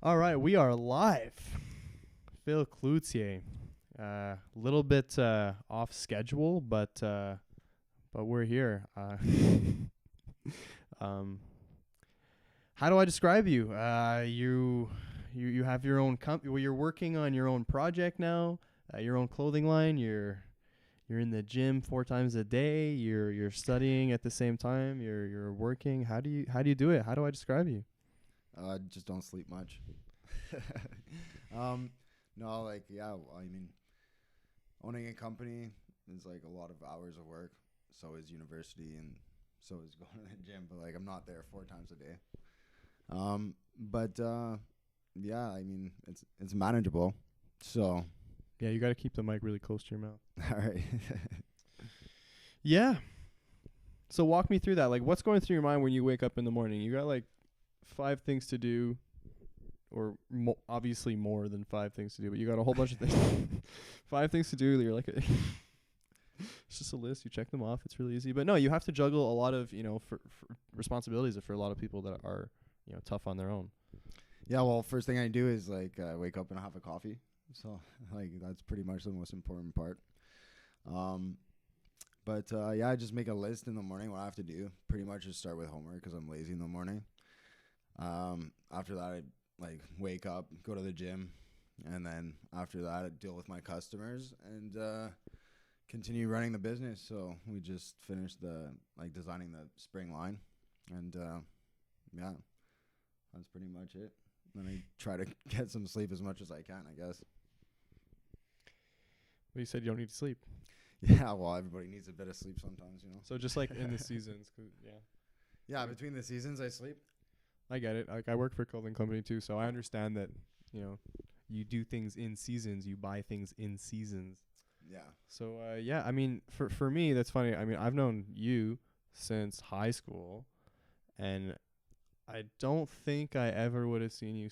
All right, we are live. Phil Cloutier. Little bit off schedule, but we're here. Um, how do I describe you? You have your own company. Well, you're working on your own project now. Your own clothing line. You're in the gym 4 times a day. You're studying at the same time. You're working. How do you do it? How do I describe you? Just don't sleep much. No, like, yeah, I mean, owning a company is like a lot of hours of work. So is university and so is going to the gym, but like I'm not there 4 times a day. But yeah, I mean, it's manageable. So, Yeah, you got to keep the mic really close to your mouth. all right. Yeah. So walk me through that. Like, what's going through your mind when you wake up in the morning? You got like 5 things to do, or obviously more than 5 things to do, but you got a whole bunch of things. 5 things to do. You're like, it's just a list. You check them off. It's really easy. But no, you have to juggle a lot of, for responsibilities for a lot of people that are, tough on their own. Yeah, well, first thing I do is like wake up and have a coffee. So like that's pretty much the most important part. But yeah, I just make a list in the morning what I have to do. Pretty much just start with homework because I'm lazy in the morning. After that, I like wake up, go to the gym, and then after that, I deal with my customers and continue running the business. So we just finished designing the spring line, and yeah, that's pretty much it. Then I try to get some sleep as much as I can, I guess. But you said you don't need to sleep. Yeah, well, everybody needs a bit of sleep sometimes, you know. So just like in the seasons, yeah. Yeah, between the seasons, I sleep. I get it. Like I work for a clothing company too, so I understand that, you do things in seasons, you buy things in seasons. Yeah. So yeah, I mean, for me, that's funny. I mean, I've known you since high school, and I don't think I ever would have seen you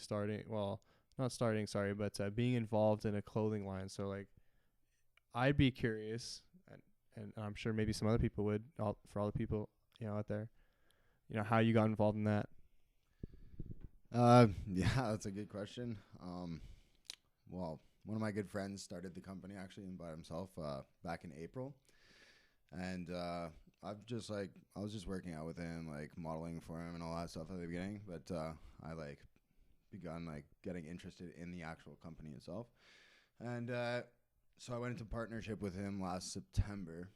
being involved in a clothing line. So like, I'd be curious, and I'm sure maybe some other people would, for all the people out there, how you got involved in that. Yeah, that's a good question. Well, one of my good friends started the company actually and by himself back in April, and I was just working out with him, like modeling for him and all that stuff at the beginning. But I begun getting interested in the actual company itself, and so I went into partnership with him last September,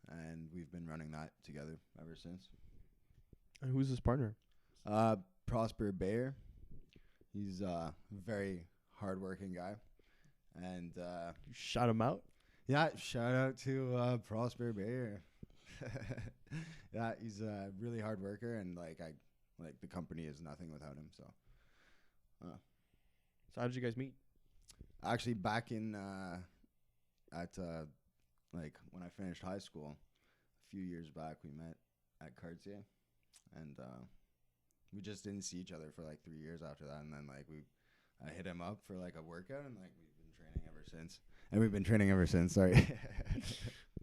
and we've been running that together ever since. And who's his partner? Prosper Bayer. He's a very hardworking guy, and You shout him out. yeah, shout out to Prosper Bayer. Yeah, he's a really hard worker, and the company is nothing without him. So So how did you guys meet? actually, back in when I finished high school, a few years back, we met at Cloutier, and we just didn't see each other for 3 years after that, and then I hit him up for a workout, and we've been training ever since. Sorry.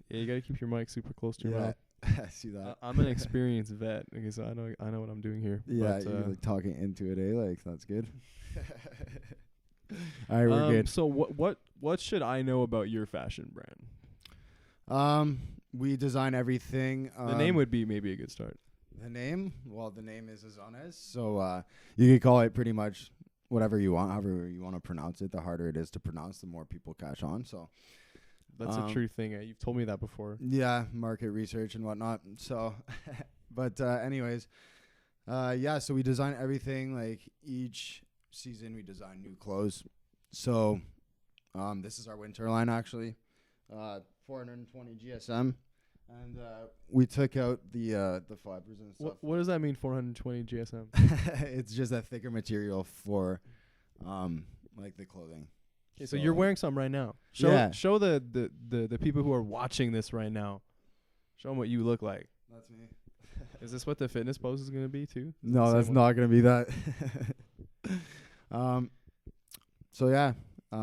Yeah, you gotta keep your mic super close to your mouth. I see that. I'm an experienced vet, okay, so I know what I'm doing here. Yeah, but, you're talking into it, eh? That's good. All right, we're good. So what should I know about your fashion brand? We design everything. The name would be maybe a good start. The name? Well, the name is AZONESS, so you could call it pretty much whatever you want, however you want to pronounce it. The harder it is to pronounce, the more people catch on. So that's a true thing. You've told me that before. Yeah, market research and whatnot. So, but anyways, yeah. So we design everything. Each season, we design new clothes. So, this is our winter line actually, 420 GSM. And we took out the fibers and stuff. What does that mean, 420 GSM? It's just a thicker material for the clothing. Okay, so you're wearing some right now. Show the people who are watching this right now. Show them what you look like. That's me. Is this what the fitness pose is going to be too? No, that's not going to be that. So yeah,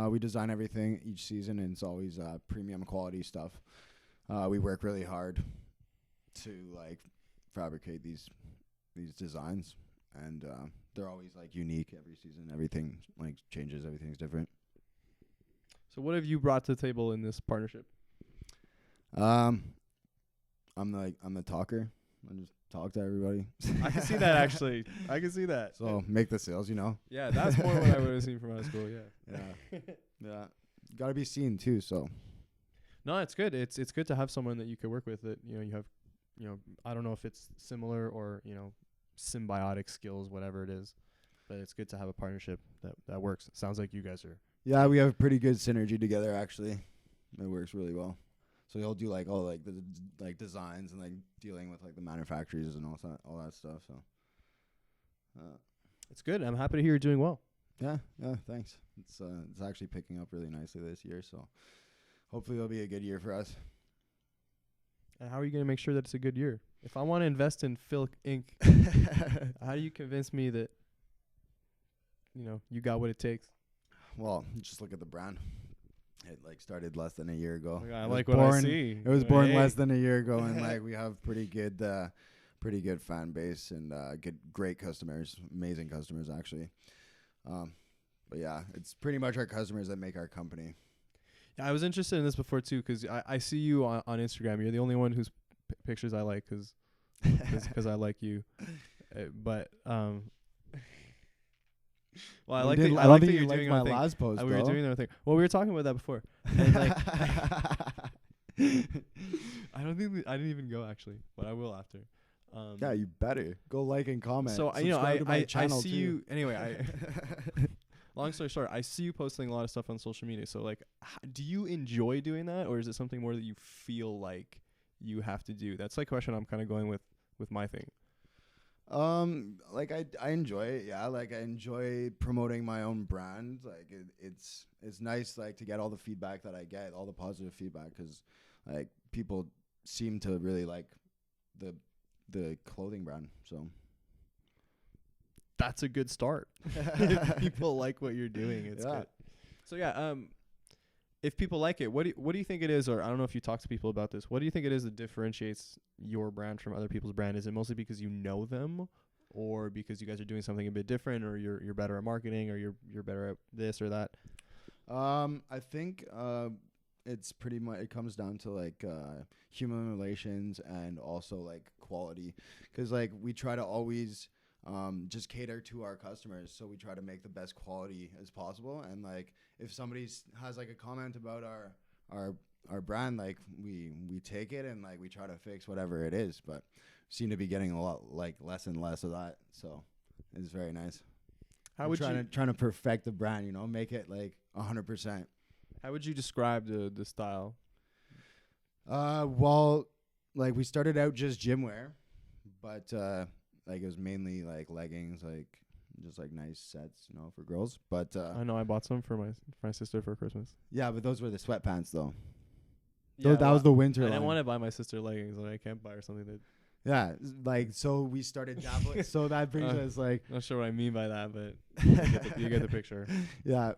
we design everything each season, and it's always premium quality stuff. We work really hard to fabricate these designs, and they're always like unique every season. Everything like changes. Everything's different. So what have you brought to the table in this partnership? I'm the talker. I just talk to everybody. I can see that actually. I can see that. So make the sales, you know. Yeah, that's more what I would have seen from high school. Yeah. Yeah. Yeah. Got to be seen too. So. No, it's good. It's good to have someone that you could work with that, you know, you have, you know, I don't know if it's similar or, you know, symbiotic skills, whatever it is, but it's good to have a partnership that works. It sounds like you guys are. Yeah, we have pretty good synergy together actually. It works really well. So he'll do like all like the like designs and like dealing with like the manufacturers and all that stuff. So. It's good. I'm happy to hear you're doing well. Yeah, thanks. It's actually picking up really nicely this year, so hopefully it'll be a good year for us. And how are you going to make sure that it's a good year? If I want to invest in Phil Inc., how do you convince me that, you know, you got what it takes? Well, just look at the brand. It like started less than a year ago. I like what I see. It was born less than a year ago, and like we have pretty good fan base and great customers, amazing customers actually. But yeah, it's pretty much our customers that make our company. Yeah, I was interested in this before too, because I see you on Instagram. You're the only one whose pictures I like, because I like you. But well, I like that you're doing my last post. We were doing our thing. Well, we were talking about that before. And like, I didn't even go actually, but I will after. Yeah, you better go like and comment. So Subscribe to my I see too. you anyway. Long story short, I see you posting a lot of stuff on social media. So like, do you enjoy doing that, or is it something more that you feel like you have to do? That's like a question I'm kind of going with my thing. Like I enjoy it. Yeah, like I enjoy promoting my own brand. Like it's nice like to get all the feedback that I get, all the positive feedback, because like people seem to really like the clothing brand. So that's a good start. If people like what you're doing, it's good. So yeah, if people like it, what do you think it is? Or I don't know if you talk to people about this. What do you think it is that differentiates your brand from other people's brand? Is it mostly because you know them, or because you guys are doing something a bit different, or you're better at marketing, or you're better at this or that? I think it's pretty much, it comes down to like human relations and also like quality, because like we try to always just cater to our customers, so we try to make the best quality as possible. And like if somebody has like a comment about our brand, like we take it and like we try to fix whatever it is, but seem to be getting a lot like less and less of that, so it's very nice. How would you trying to perfect the brand, you know, make it like 100%. How would you describe the style? Well, like we started out just gym wear, but like it was mainly like leggings, like just like nice sets, you know, for girls. But I know I bought some for my sister for Christmas. Yeah, but those were the sweatpants though. Yeah, that was the winter. I didn't want to buy my sister leggings, and I can't buy her something that. Yeah, like so we started dabbling. So that brings us like. Not sure what I mean by that, but you get the picture. Yeah.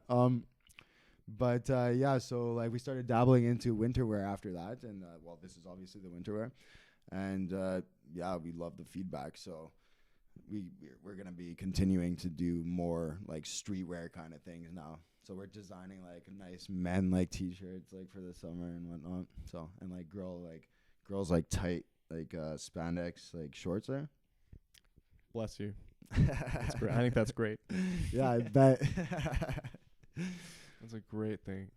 But yeah, so like we started dabbling into winter wear after that, and well, this is obviously the winter wear, and yeah, we love the feedback. So we're gonna be continuing to do more like streetwear kind of things now. So we're designing like nice men like t-shirts like for the summer and whatnot. So and like girls like tight like spandex like shorts there. Bless you. That's great. I think that's great. Yeah, I bet. That's a great thing.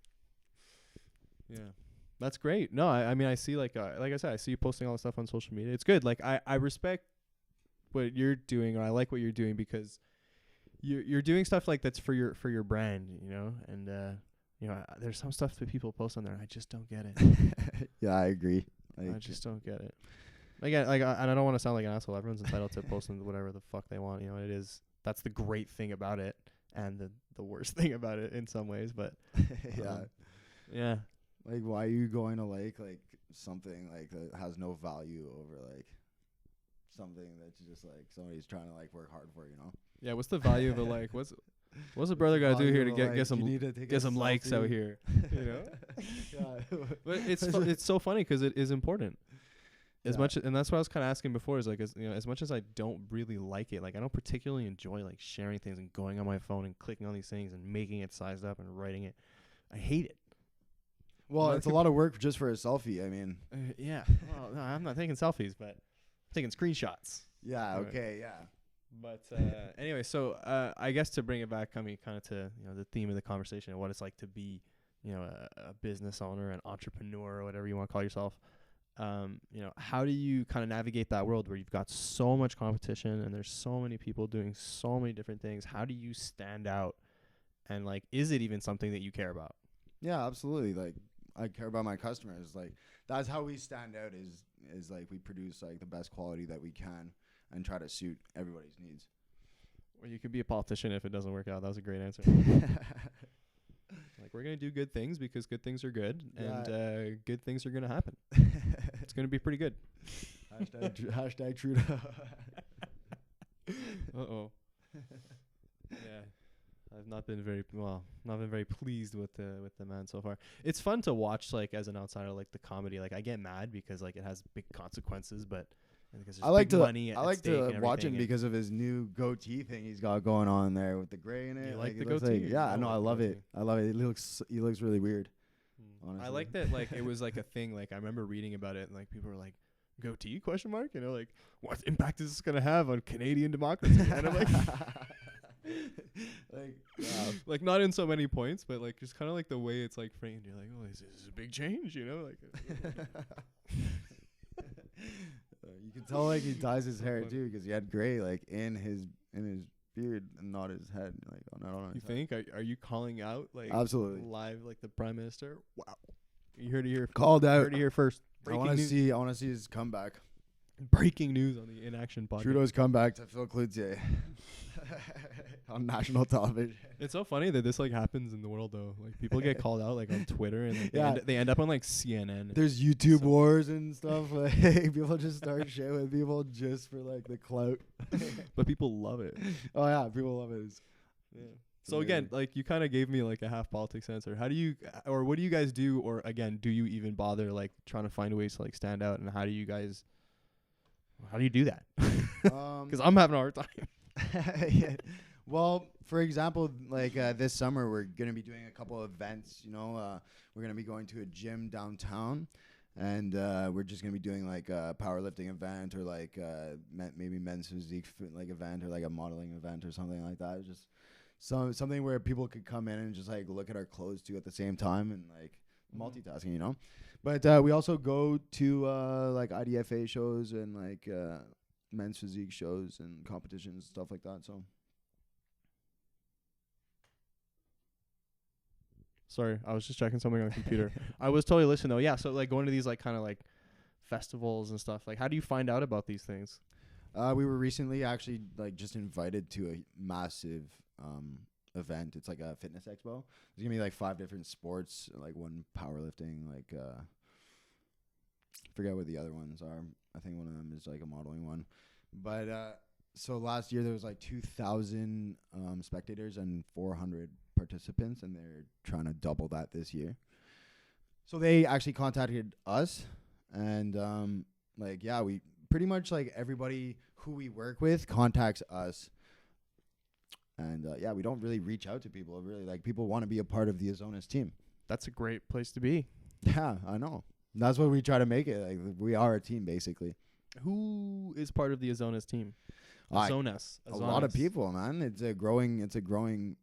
Yeah, that's great. No, I mean I see like I said, I see you posting all the stuff on social media. It's good. Like I respect what you're doing, or I like what you're doing, because you're doing stuff like that's for your brand, you know. And you know, there's some stuff that people post on there, and I just don't get it. Yeah, I agree. I just don't get it. Again, like, and I don't want to sound like an asshole. Everyone's entitled to posting whatever the fuck they want. You know, it is. That's the great thing about it, and the worst thing about it in some ways. But yeah. Like, why are you going to like something like that has no value over like something that's just like somebody's trying to like work hard for, you know? Yeah. What's the value of a like? What's a brother got to do here to get some likes out here? You know. Yeah. But it's so funny because it is important. as much, and that's what I was kind of asking before, is like, as you know, as much as I don't really like it, like I don't particularly enjoy like sharing things and going on my phone and clicking on these things and making it sized up and writing it. I hate it. Well, it's a lot of work just for a selfie. I mean, yeah. Well, no, I'm not taking selfies, but I'm taking screenshots. yeah, Right. okay, yeah. But anyway, so I guess to bring it back, coming kind of to the theme of the conversation and what it's like to be a business owner, an entrepreneur, or whatever you want to call yourself. How do you kind of navigate that world where you've got so much competition and there's so many people doing so many different things? How do you stand out? And like, is it even something that you care about? Yeah, absolutely. Like, I care about my customers. Like, that's how we stand out is like we produce like the best quality that we can and try to suit everybody's needs. Or you could be a politician if it doesn't work out. That was a great answer. Like, we're going to do good things because good things are good, and good things are going to happen. It's going to be pretty good. Hashtag Trudeau. Uh-oh. Yeah. I've not been very pleased with the man so far. It's fun to watch, like, as an outsider, like the comedy. Like, I get mad because like it has big consequences, but because I like big money I like stake to and watch him everything, because of his new goatee thing he's got going on there with the gray in it. You like the it looks goatee? yeah, I no, like I the love goatee. it. I love it. He looks really weird. I honestly. like that. Like, it was like a thing. Like, I remember reading about it, and like people were like, "Goatee?" ? Like, what impact is this gonna have on Canadian democracy? And I'm like, Like, like, not in so many points, but like just kind of like the way it's like framed. You're like, oh, this is a big change, Like, you can tell like he dyes his hair too because he had gray like in his beard and not his head. Like, not on you his head. think? Are you calling out like Absolutely live, like the Prime Minister? Wow, you heard it here. called out. Heard it here first. I want to see his comeback. Breaking news on the Inaction podcast. Trudeau's comeback to Phil Cloutier on national television. It's so funny that this like happens in the world though. Like, people get called out like on Twitter, and like, Yeah. they end up on like CNN. There's YouTube So- wars and stuff. Like, people just start shit with people just for like the clout. But people love it. Oh yeah, people love it. Yeah. So again, like, you kind of gave me like a half politics answer. How do you, or what do you guys do, or again, do you even bother like trying to find ways to like stand out, and how do you do that? Because I'm having a hard time. Yeah. Well, for example, like this summer, we're going to be doing a couple of events. We're going to be going to a gym downtown, and we're just going to be doing like a powerlifting event, or like maybe men's physique like event, or like a modeling event or something like that. It's just something where people could come in and just like look at our clothes too at the same time, and like multitasking, But we also go to like IDFA shows and like men's physique shows and competitions, stuff like that. So Sorry, I was just checking something on the computer. I was totally listening though. Yeah, so like going to these like kind of like festivals and stuff. Like, how do you find out about these things? we were recently actually like just invited to a massive event. It's like a fitness expo. There's gonna be like 5 different sports, like one powerlifting, like forget what the other ones are. I think one of them is like a modeling one. But so last year there was like 2,000 spectators and 400 participants, and they're trying to double that this year. So they actually contacted us, and we pretty much like everybody who we work with contacts us. And we don't really reach out to people. Really, like, people want to be a part of the AZONESS team. That's a great place to be. Yeah, I know. That's what we try to make it. Like, we are a team, basically. Who is part of the AZONESS team? AZONESS. A lot of people, man. It's a growing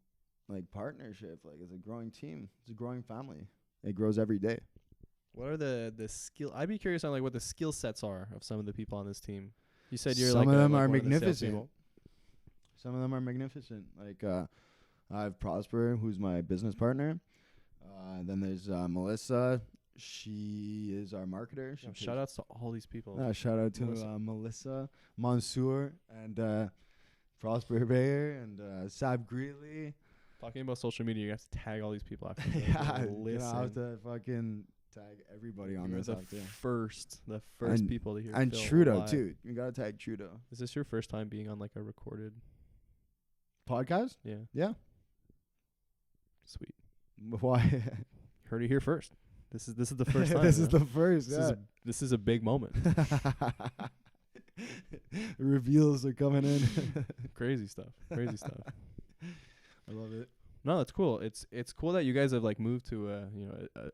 like partnership. Like, it's a growing team. It's a growing family. It grows every day. What are the skill? I'd be curious on like what the skill sets are of some of the people on this team. You said you're Some like of them like are one of the magnificent. salespeople. Some of them are magnificent. Like, I have Prosper, who's my business partner. Then there's Melissa. She is our marketer. Shout outs to all these people. Shout out to Melissa, Mansour, and Prosper Bayer, and Sab Greeley. Talking about social media, you have to tag all these people after. Yeah, you listen. have to fucking tag everybody on You're this. the After. first And- people to hear. And Phil Trudeau live. too. You gotta tag Trudeau. Is this your first time being on like a recorded? Podcast? Yeah. Yeah. Sweet. Why? Heard it here first. This is the first time. This is the first. This is a big moment. Reveals are coming in. Crazy stuff. I love it. No, it's cool. It's cool that you guys have like moved to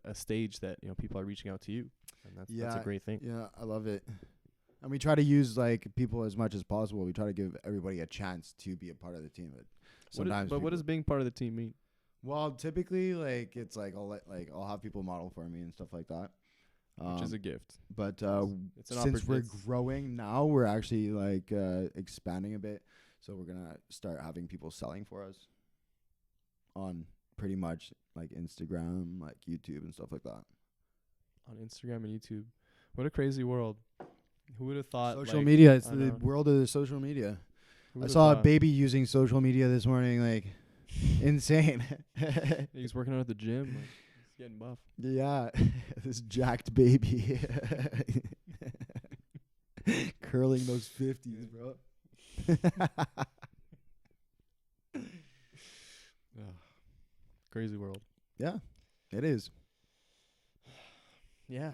a stage that people are reaching out to you, and that's a great thing. Yeah, I love it. And we try to use like people as much as possible. We try to give everybody a chance to be a part of the team. But sometimes, what does being part of the team mean? Well, typically, like it's like I'll have people model for me and stuff like that, which is a gift. But it's an since we're growing now, we're actually like expanding a bit. So we're gonna start having people selling for us on pretty much like Instagram, like YouTube and stuff like that. On Instagram and YouTube, what a crazy world! Who would have thought? Social media, it's the world of the social media. I saw a baby using social media this morning, like insane. He's working out at the gym, like, he's getting buff. Yeah, this jacked baby curling those 50s, bro. Crazy world. Yeah, it is. Yeah,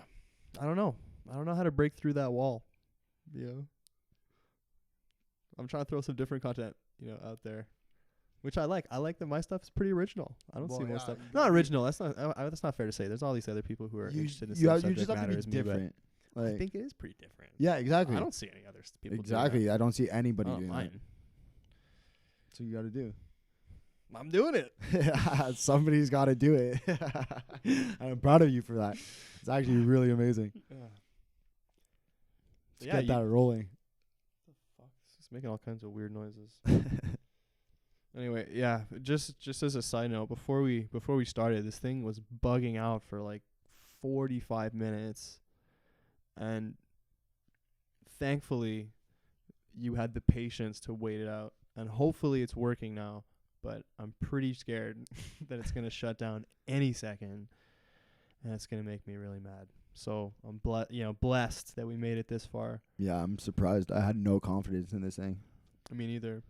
I don't know how to break through that wall. I'm trying to throw some different content, out there, which I like. I like that my stuff is pretty original. I don't see more stuff. Not original. That's not fair to say. There's all these other people who are interested in the same subject matter as me. But like, I think it is pretty different. Yeah, exactly. I don't see any other people. Exactly. I don't see anybody doing mine. that. So you got to do. I'm doing it. Somebody's got to do it. I'm proud of you for that. It's actually really amazing. Let's get that rolling. The fuck? It's making all kinds of weird noises. Anyway, yeah. Just as a side note, before we started, this thing was bugging out for like 45 minutes, and thankfully, you had the patience to wait it out, and hopefully it's working now. But I'm pretty scared that it's gonna shut down any second, and it's gonna make me really mad. So I'm blessed that we made it this far. Yeah, I'm surprised. I had no confidence in this thing. Me neither.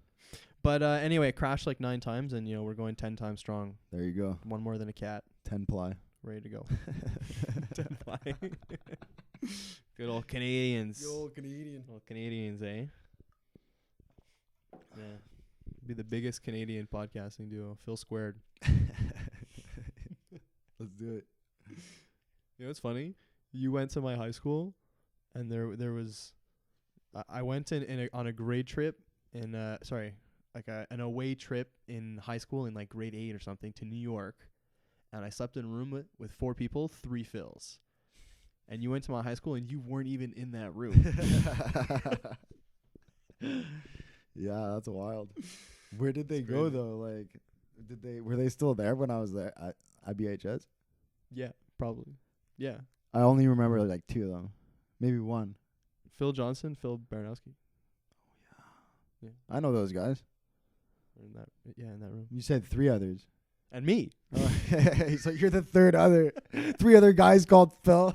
But anyway, it crashed like 9 times, and we're going 10 times strong. There you go. One more than a cat. 10 ply. Ready to go. 10 ply. Good old Canadians. Good old Canadian. Old Canadians, eh? Yeah. Be the biggest Canadian podcasting duo. Phil squared. Let's do it. It's funny. You went to my high school, and there was, I went on a grade trip in an away trip in high school in like grade 8 or something to New York, and I slept in a room with 4 people, 3 Phils, and you went to my high school and you weren't even in that room. Yeah, that's wild. Where did they go though? Like, were they still there when I was there at BHS? Yeah, probably. Yeah. I only remember like 2 of them, maybe 1. Phil Johnson, Phil Baranowski. Oh yeah. I know those guys. In that room. You said 3 others. And me. Oh, so you're the 3rd other. 3 other guys called Phil.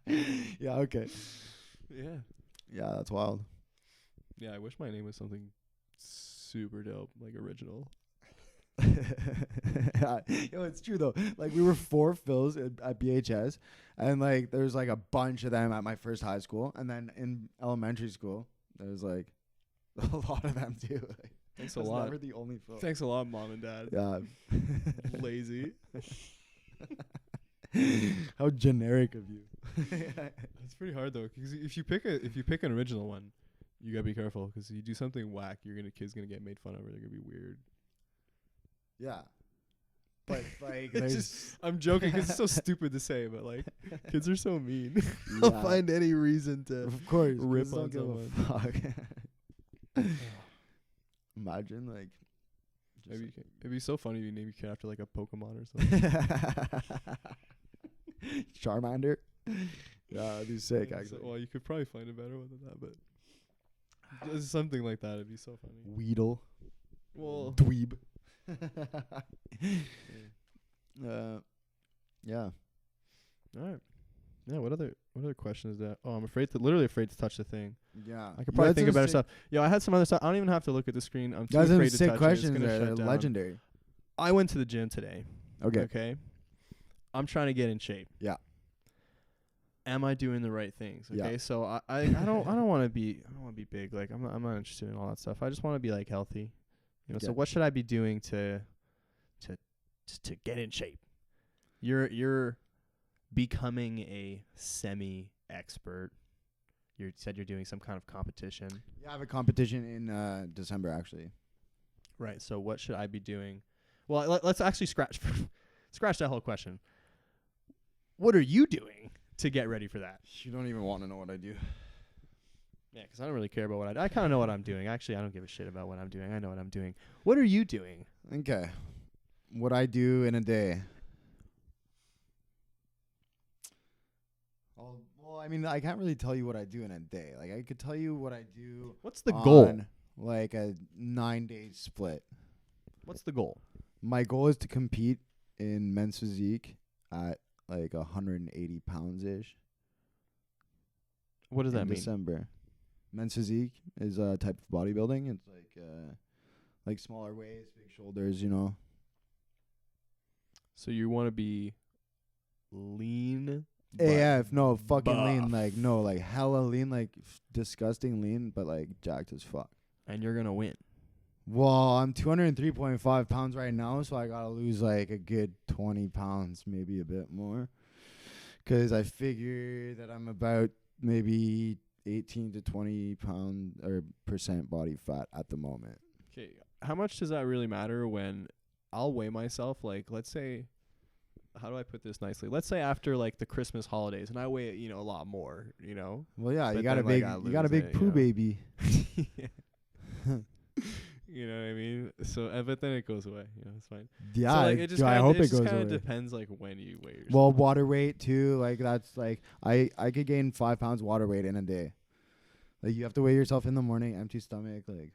Yeah. Okay. Yeah. Yeah, that's wild. Yeah, I wish my name was something super dope, like original. It's true though. Like we were 4 Phils at BHS, and like there's like a bunch of them at my first high school, and then in elementary school there's like a lot of them too. Like, thanks a lot. Never the only Phil. Thanks a lot, Mom and Dad. Yeah. Lazy. How generic of you. It's pretty hard though, because if you pick an original one, you gotta be careful, because you do something whack, kids gonna get made fun of, or they're gonna be weird. Yeah. But like, I'm joking, because it's so stupid to say, but like, kids are so mean. They'll find any reason to, of course, rip on someone. Imagine like, it'd be so funny if you name your kid after like a Pokemon or something. Charmander. Yeah, that'd be sick. Actually, well, you could probably find a better one than that, but just something like that. It'd be so funny. Weedle. Well, dweeb. Yeah. All right. Yeah. What other questions is that? Oh, I'm literally afraid to touch the thing. Yeah. I could probably think of better stuff. Yo, I had some other stuff. I don't even have to look at the screen. I'm too afraid to touch questions it. It's gonna shut down. legendary. I went to the gym today. Okay. I'm trying to get in shape. Yeah. Am I doing the right things? Okay, Yeah. so I don't want to be big. Like I'm not interested in all that stuff. I just want to be like healthy. You know, so Yeah. what should I be doing to get in shape? You're becoming a semi-expert. You said you're doing some kind of competition. Yeah, I have a competition in December actually. Right. So what should I be doing? Well, let's actually scratch that whole question. What are you doing to get ready for that? You don't even want to know what I do. Yeah, because I don't really care about what I do. I kind of know what I'm doing. Actually, I don't give a shit about what I'm doing. I know what I'm doing. What are you doing? Okay. What I do in a day. Well, I mean, I can't really tell you what I do in a day. Like, I could tell you what I do. What's the goal? On, like, a 9-day split. What's the goal? My goal is to compete in men's physique at, like, 180 pounds-ish. What does that in mean? December. Men's physique is a type of bodybuilding. It's like smaller waist, big shoulders, you know. So you want to be lean? AF, no, fucking buff. lean, like hella lean, like disgusting lean, but like jacked as fuck. And you're gonna win. Well, I'm 203.5 pounds right now, so I gotta lose like a good 20 pounds, maybe a bit more, because I figure that I'm about maybe 18 to 20 pound or percent body fat at the moment. Okay, how much does that really matter when I'll weigh myself? Like, let's say, how do I put this nicely? Let's say after like the Christmas holidays, and I weigh, a lot more, Well, yeah, But you got a then, like, big, I you got a lose big it, poo baby. You know what I mean? So, but then it goes away. It's fine. Yeah, so, like, it just I kinda, hope it it just goes kind away. of depends like when you weigh yourself. Well, water weight too. Like that's like I could gain 5 pounds water weight in a day. Like you have to weigh yourself in the morning, empty stomach. Like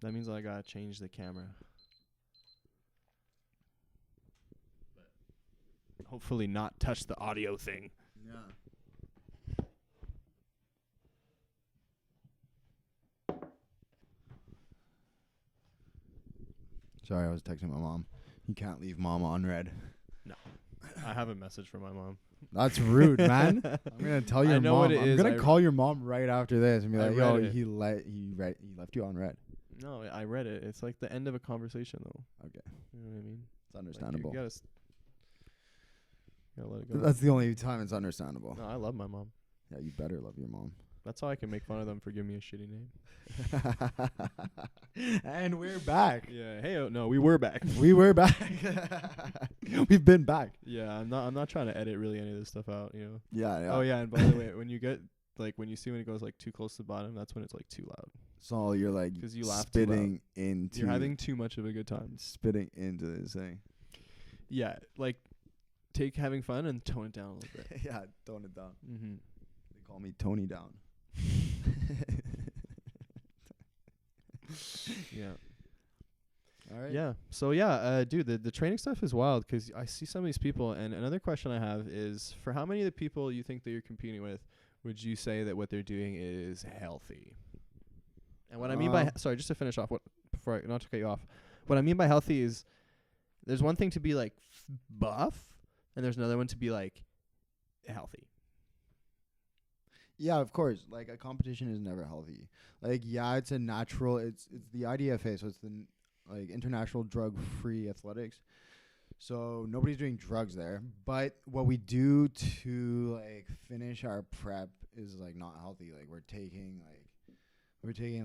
That means I gotta change the camera. Hopefully not touch the audio thing. yeah. Sorry, I was texting my mom. You can't leave mom on red. I have a message from my mom. That's rude, man. I'm gonna tell your I know mom. what it I'm is. gonna call your mom right after this and be I like, "Yo, read it. he left you on red." No, I read it. It's like the end of a conversation, though. Okay, You know what I mean? it's understandable. Like you gotta let it go. That's the only time it's understandable. No, I love my mom. Yeah, you better love your mom. That's how I can make fun of them for giving me a shitty name. And we're back. Yeah. Hey, no, we were back. We were back. We've been back. Yeah, I'm not trying to edit really any of this stuff out. Yeah, yeah. Oh yeah, and by the way, when you get when you see when it goes like too close to the bottom, that's when it's like too loud. So you're like 'Cause you laugh too loud. spitting into. You're having too much of a good time. spitting into this thing. Yeah, like take having fun and tone it down a little bit. Yeah, tone it down. Mm-hmm. They call me Tony Down. Yeah. All right. Yeah. So yeah, dude, the training stuff is wild 'cause I see some of these people. And another question I have is, for how many of the people you think that you're competing with, would you say that what they're doing is healthy? And what I mean by sorry, just to finish off, before not to cut you off, what I mean by healthy is, there's one thing to be like buff, and there's another one to be like healthy. Yeah, of course. Like a competition is never healthy. Like yeah, it's a natural. It's the IDFA, so it's the International Drug Free Athletics. So nobody's doing drugs there. But what we do to like finish our prep is like not healthy. Like we're taking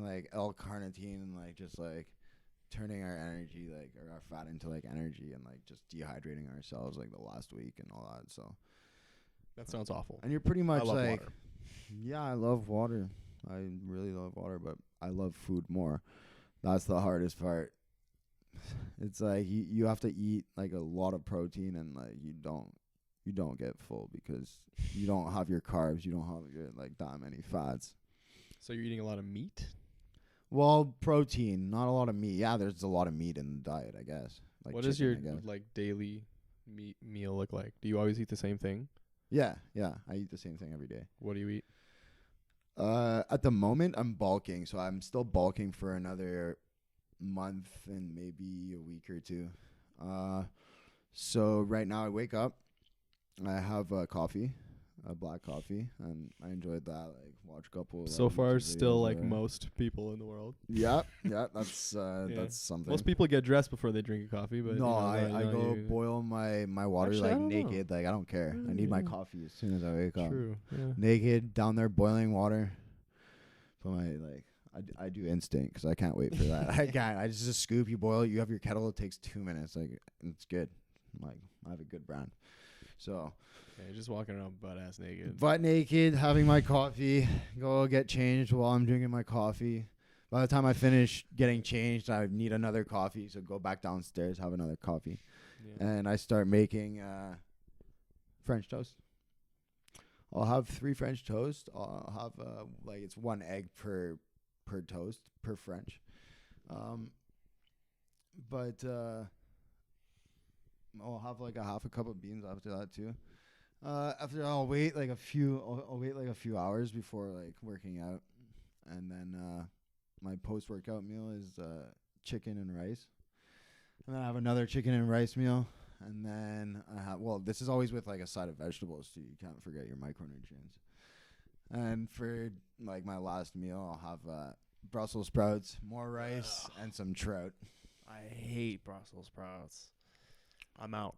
like L-carnitine and like just like turning our energy or our fat into like energy and like just dehydrating ourselves like the last week and all that. So That sounds awful. and you're pretty much I love like water. yeah, I love water. I really love water, but I love food more. That's the hardest part. It's like you have to eat like a lot of protein and like you don't get full because you don't have your carbs, you don't have your like that many fats. So you're eating a lot of meat? Well, protein, not a lot of meat. Yeah, there's a lot of meat in the diet, I guess. Like What does your chicken, I guess. like daily meal look like? Do you always eat the same thing? Yeah, I eat the same thing every day. What do you eat? At the moment I'm bulking, so I'm still bulking for another month and maybe a week or two. So right now I wake up, I have coffee, a black coffee, and I enjoyed that. Like watch a couple. So far, YouTube still videos like or- most people in the world. Yeah, that's something. Most people get dressed before they drink a coffee, but no, I you know, go you- boil my water Actually, I like don't know. naked. Like I don't care. I Yeah, need my yeah. coffee as soon as I wake up. True. Yeah. Naked down there boiling water. Put my like I do instinct 'cause I can't wait for that. I can't. I just a scoop. You boil it. You have your kettle. It takes 2 minutes. Like it's good. Like I have a good brand. So Yeah, just walking around butt ass naked. butt naked, having my coffee. Go get changed while I'm drinking my coffee. By the time I finish getting changed, I need another coffee. So go back downstairs, have another coffee, Yeah. and I start making French toast. I'll have 3 French toast. I'll have like it's 1 egg per toast per French. But I'll have like a half a cup of beans after that too. After that, I'll wait like a few. I'll wait like a few hours before like working out, and then my post workout meal is chicken and rice. And then I have another chicken and rice meal. And then I have, well, this is always with like a side of vegetables too. You can't forget your micronutrients. And for like my last meal, I'll have Brussels sprouts, more rice, and some trout. I hate Brussels sprouts. I'm out.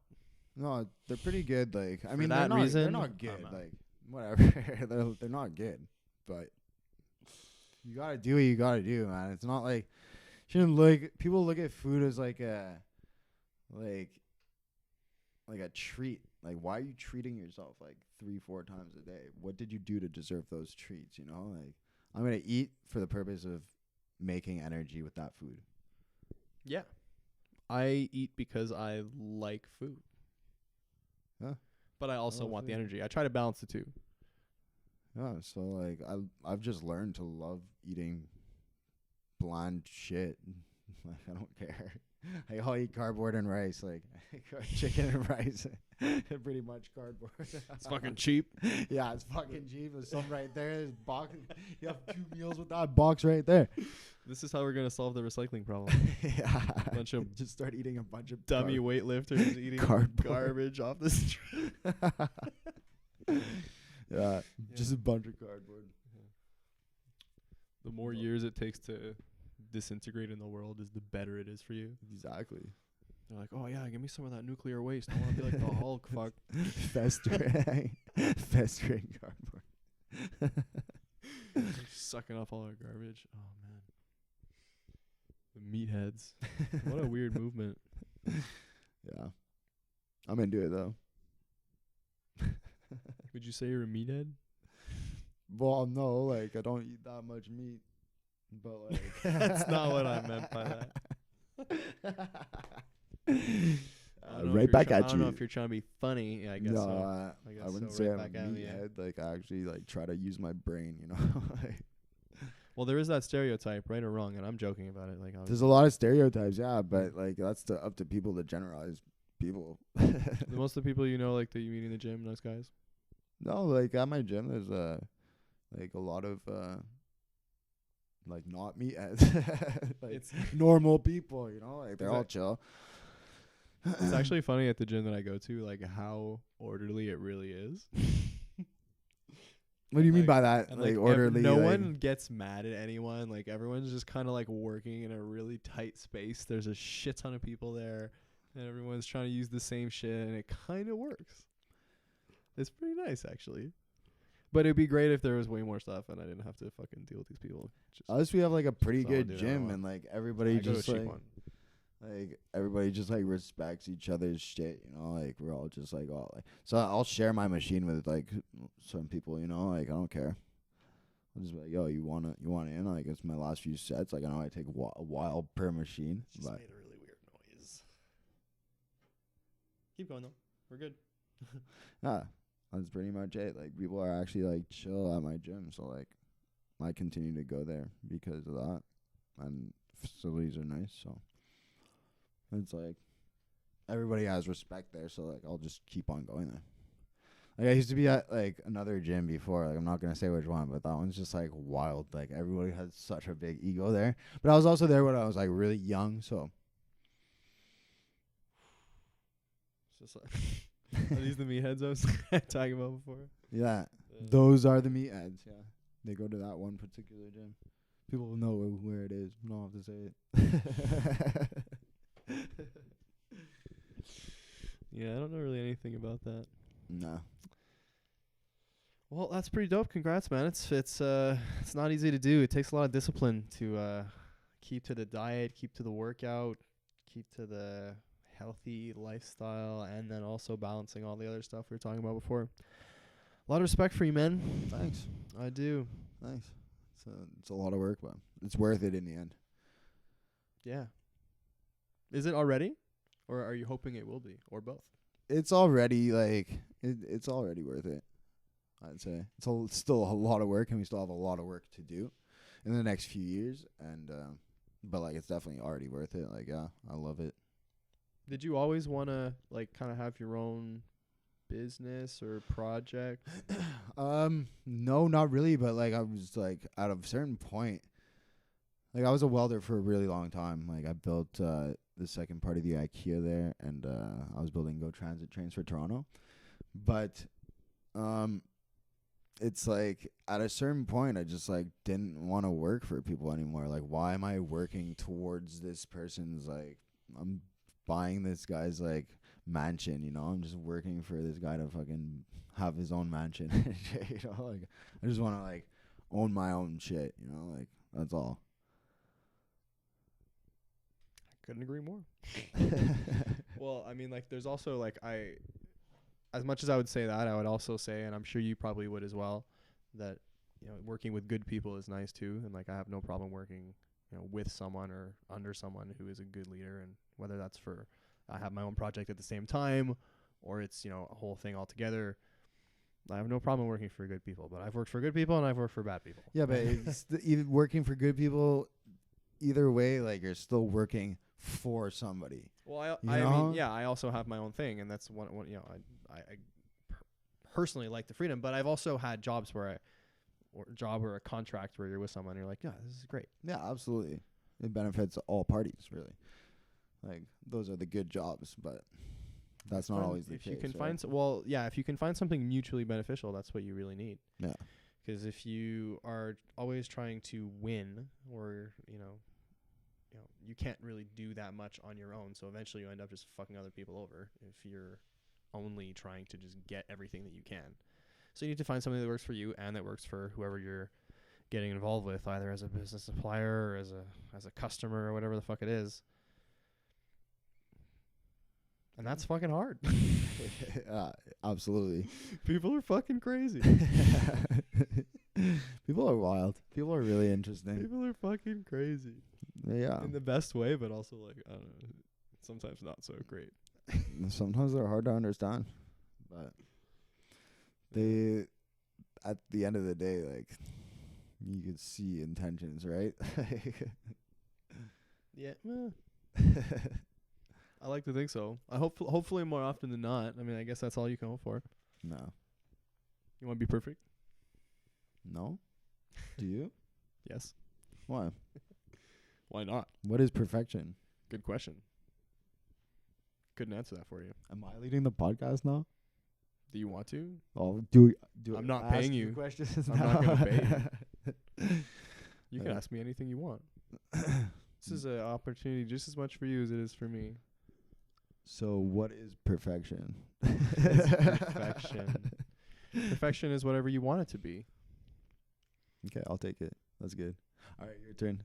No, they're pretty good. Like, I For mean, that they're reason, not good. I'm out. Like, whatever. they're not good. But you gotta do what you gotta do, man. It's not like people look at food as like a treat. Like, why are you treating yourself like 3-4 times a day? What did you do to deserve those treats? You know, like I'm gonna eat for the purpose of making energy with that food. Yeah. I eat because I like food. Huh. But I also love want the food. energy. I try to balance the two. Yeah, so like I've just learned to love eating bland shit. Like I don't care. I'll eat cardboard and rice, like chicken and rice. Pretty much cardboard. It's fucking cheap. Yeah, it's fucking cheap. There's some right there. There's box. You have 2 meals with that box right there. This is how we're going to solve the recycling problem. Yeah, Bunch of just start eating a bunch of Dummy weightlifters eating Cardboard. garbage off the street. Yeah, just a bunch of cardboard. The more years it takes to disintegrate in the world is the better it is for you. Exactly. They're like, oh yeah, give me some of that nuclear waste. I want to be like the Hulk. Fuck. Festering cardboard. Sucking off all our garbage. Oh man. The meatheads. What a weird movement. Yeah, I'm into it though. Would you say you're a meathead? Well, no, like I don't eat that much meat, but like That's not what I meant by that. I don't know if right you're back I at don't know you. if you're trying to be funny. Yeah, I guess No, so. I wouldn't so, say right I'm a back at me, yeah. meathead. Like I actually like try to use my brain, you know. Like, Well, there is that stereotype, right or wrong, and I'm joking about it. Like, there's a lot of stereotypes, yeah, but like that's up to people to generalize people. most of the people you know, like that you meet in the gym, nice guys. No, like at my gym, there's like a lot of like not meatheads, like It's normal people, you know, like they're all chill. It's actually funny at the gym that I go to, like how orderly it really is. What do you mean Like- by that? And, Like orderly? no like, one gets mad at anyone. Like everyone's just kind of like working in a really tight space. There's a shit ton of people there, and everyone's trying to use the same shit, and it kind of works. It's pretty nice actually. But it'd be great if there was way more stuff and I didn't have to fucking deal with these people. Just Us, we have like a pretty solid good dude I gym, want. and like I everybody go to a just cheap like one. everybody just like respects each other's shit, you know. Like we're all just like all like. So I'll share my machine with like some people, you know. Like I don't care. I'll just be like, yo, you want in? Like it's my last few sets. Like I know I take a while per machine, Just but made a really weird noise. Keep going though. We're good. yeah, that's pretty much it. Like people are actually like chill at my gym, so like I continue to go there because of that, and facilities are nice. So it's like everybody has respect there. So like I'll just keep on going there. Like I used to be at like another gym before. Like I'm not gonna say which one, but that one's just like wild. Like everybody has such a big ego there. But I was also there when I was like really young, so It's just like are these the meatheads I was talking about before? Yeah, those are the meatheads. Yeah, they go to that one particular gym. People will know where it is. You don't have to say it. Yeah, I don't know really anything about that. No. Well, that's pretty dope. Congrats, man. It's not easy to do. It takes a lot of discipline to keep to the diet, keep to the workout, keep to the healthy lifestyle, and then also balancing all the other stuff we were talking about before. A lot of respect for you, man. Thanks. I do. Thanks. It's a lot of work, but it's worth it in the end. Yeah. Is it already? Or are you hoping it will be? Or both? It's already it's already worth it. I'd say it's still a lot of work, and we still have a lot of work to do in the next few years. And but like it's definitely already worth it. Like yeah, I love it. Did you always want to like kind of have your own business or project? No, not really. But like I was like at a certain point, like I was a welder for a really long time. Like I built the second part of the IKEA there, and I was building GO Transit trains for Toronto. But it's like at a certain point I just like didn't want to work for people anymore. Like why am I working towards this person's like I'm buying this guy's like mansion, you know? I'm just working for this guy to fucking have his own mansion. You know, like I just want to like own my own shit, you know? Like that's all. Couldn't agree more. Well, I mean, like, there's also, like, as much as I would say that, I would also say, and I'm sure you probably would as well, that, you know, working with good people is nice too. And, like, I have no problem working, you know, with someone or under someone who is a good leader. And whether that's for, I have my own project at the same time, or it's, you know, a whole thing altogether. I have no problem working for good people, but I've worked for good people and I've worked for bad people. Yeah, but it's even working for good people, either way, like you're still working for somebody. Well, I mean, yeah, I also have my own thing, and that's one you know, I personally like the freedom, but I've also had jobs where or a job or a contract where you're with someone and you're like, yeah, this is great. Yeah, absolutely. It benefits all parties, really. Like those are the good jobs, but that's not always the case. If you can find if you can find something mutually beneficial, that's what you really need. Yeah. Because if you are always trying to win, or you know, you can't really do that much on your own. So eventually you end up just fucking other people over if you're only trying to just get everything that you can. So you need to find something that works for you and that works for whoever you're getting involved with, either as a business supplier or as a customer or whatever the fuck it is. And that's fucking hard. Absolutely. People are fucking crazy. People are wild. People are really interesting. People are fucking crazy. Yeah. In the best way, but also like, I don't know, sometimes not so great. Sometimes they're hard to understand. But they, at the end of the day, like, you could see intentions, right? Yeah. I like to think so. I hopefully more often than not. I mean, I guess that's all you can hope for. No. You want to be perfect? No. Do you? Yes. Why? Why not? What is perfection? Good question. Couldn't answer that for you. Am I leading the podcast now? Do you want to? Oh, do I'm not paying you. Questions I'm not going to pay you. You can Okay. ask me anything you want. This is an opportunity just as much for you as it is for me. So what is perfection? Perfection. Perfection is whatever you want it to be. Okay, I'll take it. That's good. All right, your turn.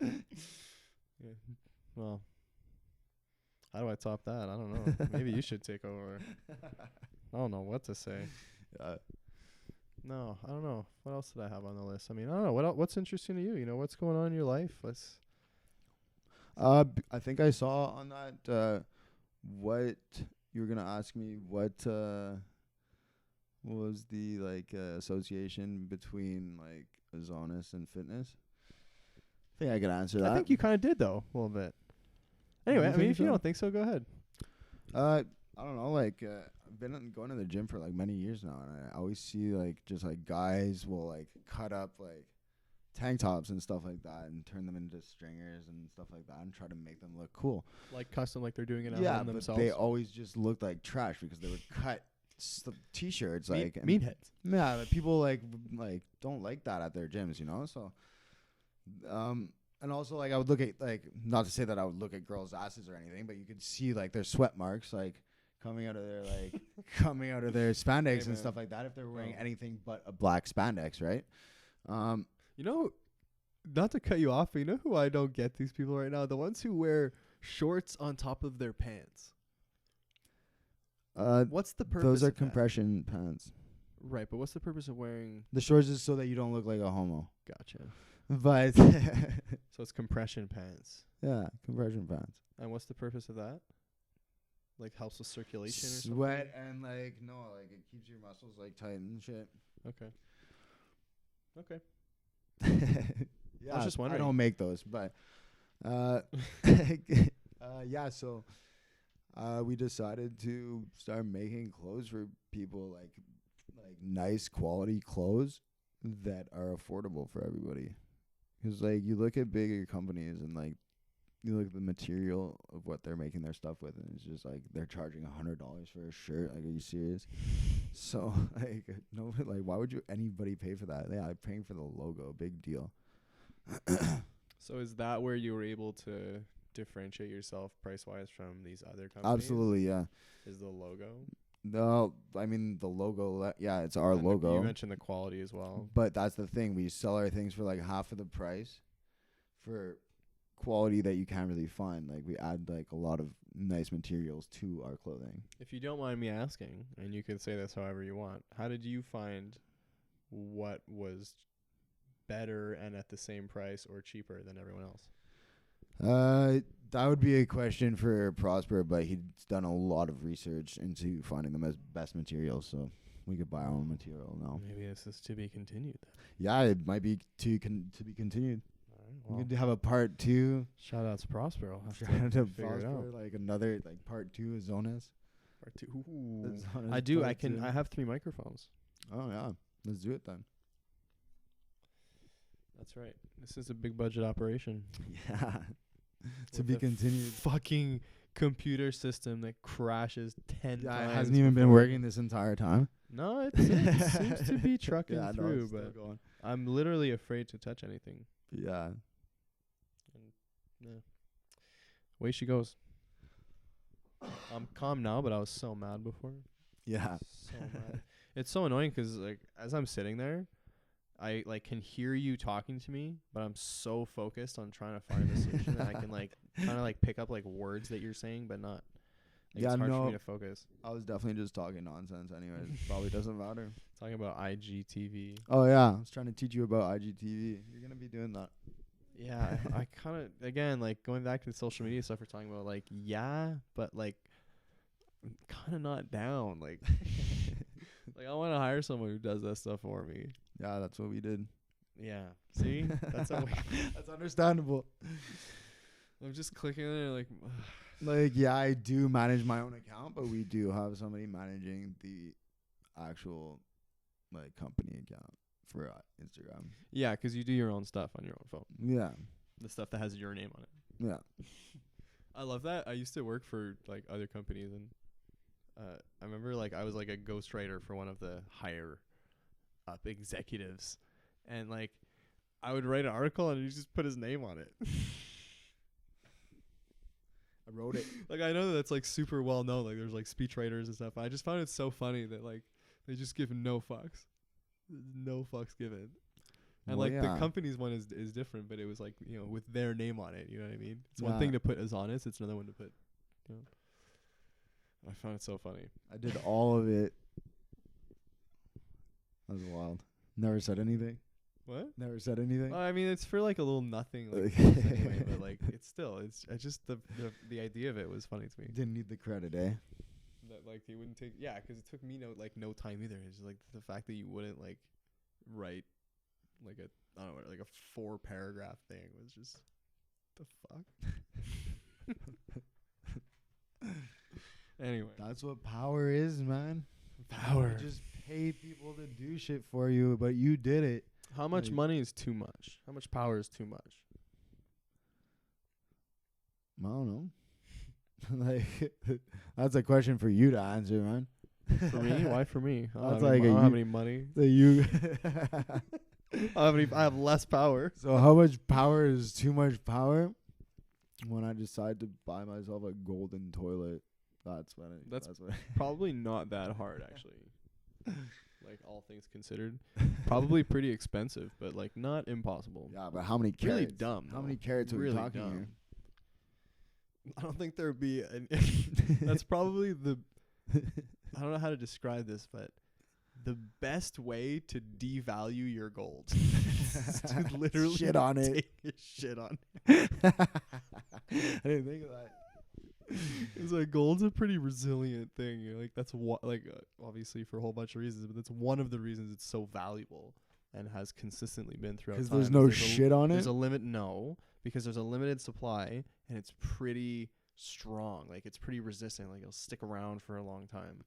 Yeah. Well, how do I top that? I don't know. Maybe you should take over. I don't know what to say. No, I don't know. What else did I have on the list? I mean, I don't know. What's interesting to you? You know, what's going on in your life? I think I saw on that what you were gonna ask me. What was the association between like AZONESS and fitness? I think I could answer that. I think you kind of did though, a little bit. Anyway, I mean, if you don't think so, go ahead. I don't know. Like, I've been going to the gym for like many years now, and I always see like just like guys will like cut up like tank tops and stuff like that and turn them into stringers and stuff like that and try to make them look cool. Like custom, like they're doing it at Yeah, home but themselves. they always just looked like trash because they would cut t-shirts like and meatheads. yeah, but people like don't like that at their gyms, you know. So, and also like I would look at like not to say that I would look at girls' asses or anything, but you could see like their sweat marks like coming out of their coming out of their spandex and stuff like that if they're wearing anything but a black spandex, right? You know, not to cut you off, but you know who I don't get these people right now? The ones who wear shorts on top of their pants. What's the purpose? Those are of that? compression pants. Right, but what's the purpose of wearing? The shorts is so that you don't look like a homo. Gotcha. But so it's compression pants. Yeah, compression pants. And what's the purpose of that? Like helps with circulation or something? Sweat and like it keeps your muscles like tight and shit. Okay. Yeah, I was just wondering. I don't make those, but yeah, so we decided to start making clothes for people like nice quality clothes that are affordable for everybody. Cuz like you look at bigger companies and like you look at the material of what they're making their stuff with and it's just like they're charging $100 for a shirt. Like, are you serious? So like no, like why would anybody pay for that? Yeah, I'm paying for the logo. Big deal. So is that where you were able to differentiate yourself price-wise from these other companies? Absolutely, yeah. Is the logo? No, I mean the logo. Yeah, it's our And logo. You mentioned the quality as well. But that's the thing. We sell our things for like half of the price for quality that you can't really find. Like we add like a lot of nice materials to our clothing. If you don't mind me asking, and you can say this however you want, how did you find what was better and at the same price or cheaper than everyone else? That would be a question for Prosper, but he's done a lot of research into finding the best materials, so we could buy our own material now. Maybe this is to be continued then. Yeah, it might be to be continued. All right, well, We could have a part 2. shout out to Prosper. I'll have Shout out to figure it Prosper, out. like another like part 2 is AZONESS. Part 2. Ooh. AZONESS I do. part I can. 2. I have 3 microphones. Oh yeah, let's do it then. That's right. This is a big budget operation. Yeah. To With be a continued. Fucking computer system that crashes 10 Yeah, times. it hasn't even been before- working this entire time. No, it seems to be trucking Yeah, no, through, it's still but going. I'm literally afraid to touch anything. Yeah. And way she goes. I'm calm now, but I was so mad before. Yeah. So mad. It's so annoying 'cause like as I'm sitting there, I like can hear you talking to me, but I'm so focused on trying to find a solution that I can like kind of like pick up like words that you're saying, but not. Like, Yeah, it's hard for no. me to focus. I was definitely just talking nonsense anyways. Probably doesn't matter. Talking about IGTV. Oh yeah, I was trying to teach you about IGTV. You're going to be doing that. Yeah, I kind of again like going back to the social media stuff we're talking about. Like, yeah, but like, kind of not down. Like, like I want to hire someone who does that stuff for me. Yeah, that's what we did. Yeah. See, that's how That's understandable. I'm just clicking there like. Like, yeah, I do manage my own account, but we do have somebody managing the actual like company account for Instagram. Yeah, 'cause you do your own stuff on your own phone. Yeah. The stuff that has your name on it. Yeah. I love that. I used to work for like other companies, and I remember like I was like a ghostwriter for one of the higher up executives, and like I would write an article and he just put his name on it. I wrote it. Like I know that that's like super well known. Like there's like speechwriters and stuff. I just found it so funny that like they just give no fucks. No fucks given. And Well, like yeah. the company's one is different, but it was like, you know, with their name on it, you know what I mean? It's one Yeah. thing to put AZONESS, it's another one to put, you know. I found it so funny. I did all of it. That was wild. Never said anything. What? Never said anything. I mean, it's for like a little nothing like Like- anyway, but like it's still it's just the idea of it was funny to me. Didn't need the credit, eh? That like he wouldn't take, yeah, 'cause it took me no time either. It's just like the fact that you wouldn't like write like a, I don't know, like a 4-paragraph thing was just the fuck. Anyway, That's what power is, man. power. You just pay people to do shit for you, but you did it. How much Like- money is too much? How much power is too much? I don't know. Like, that's a question for you to answer, man. For me? Why for me? I don't, That's have, like any, I a don't have you- any money. So you. I have less power. So how much power is too much power? When I decide to buy myself a golden toilet, that's when it. That's That's when Probably not that hard, actually. Like, all things considered. Probably pretty expensive, but, like, not impossible. yeah, but how many carrots? Really dumb. How though. many carrots are we Really talking dumb. here? I don't think there would be an that's probably the I don't know how to describe this, but the best way to devalue your gold is to literally Shit on it. take a shit on I didn't think of that. It's like gold's a pretty resilient thing. Like that's what obviously for a whole bunch of reasons, but that's one of the reasons it's so valuable and has consistently been throughout time. Because there's no shit on There's it. a limit, no, because there's a limited supply and it's pretty strong. Like it's pretty resistant. Like it'll stick around for a long time,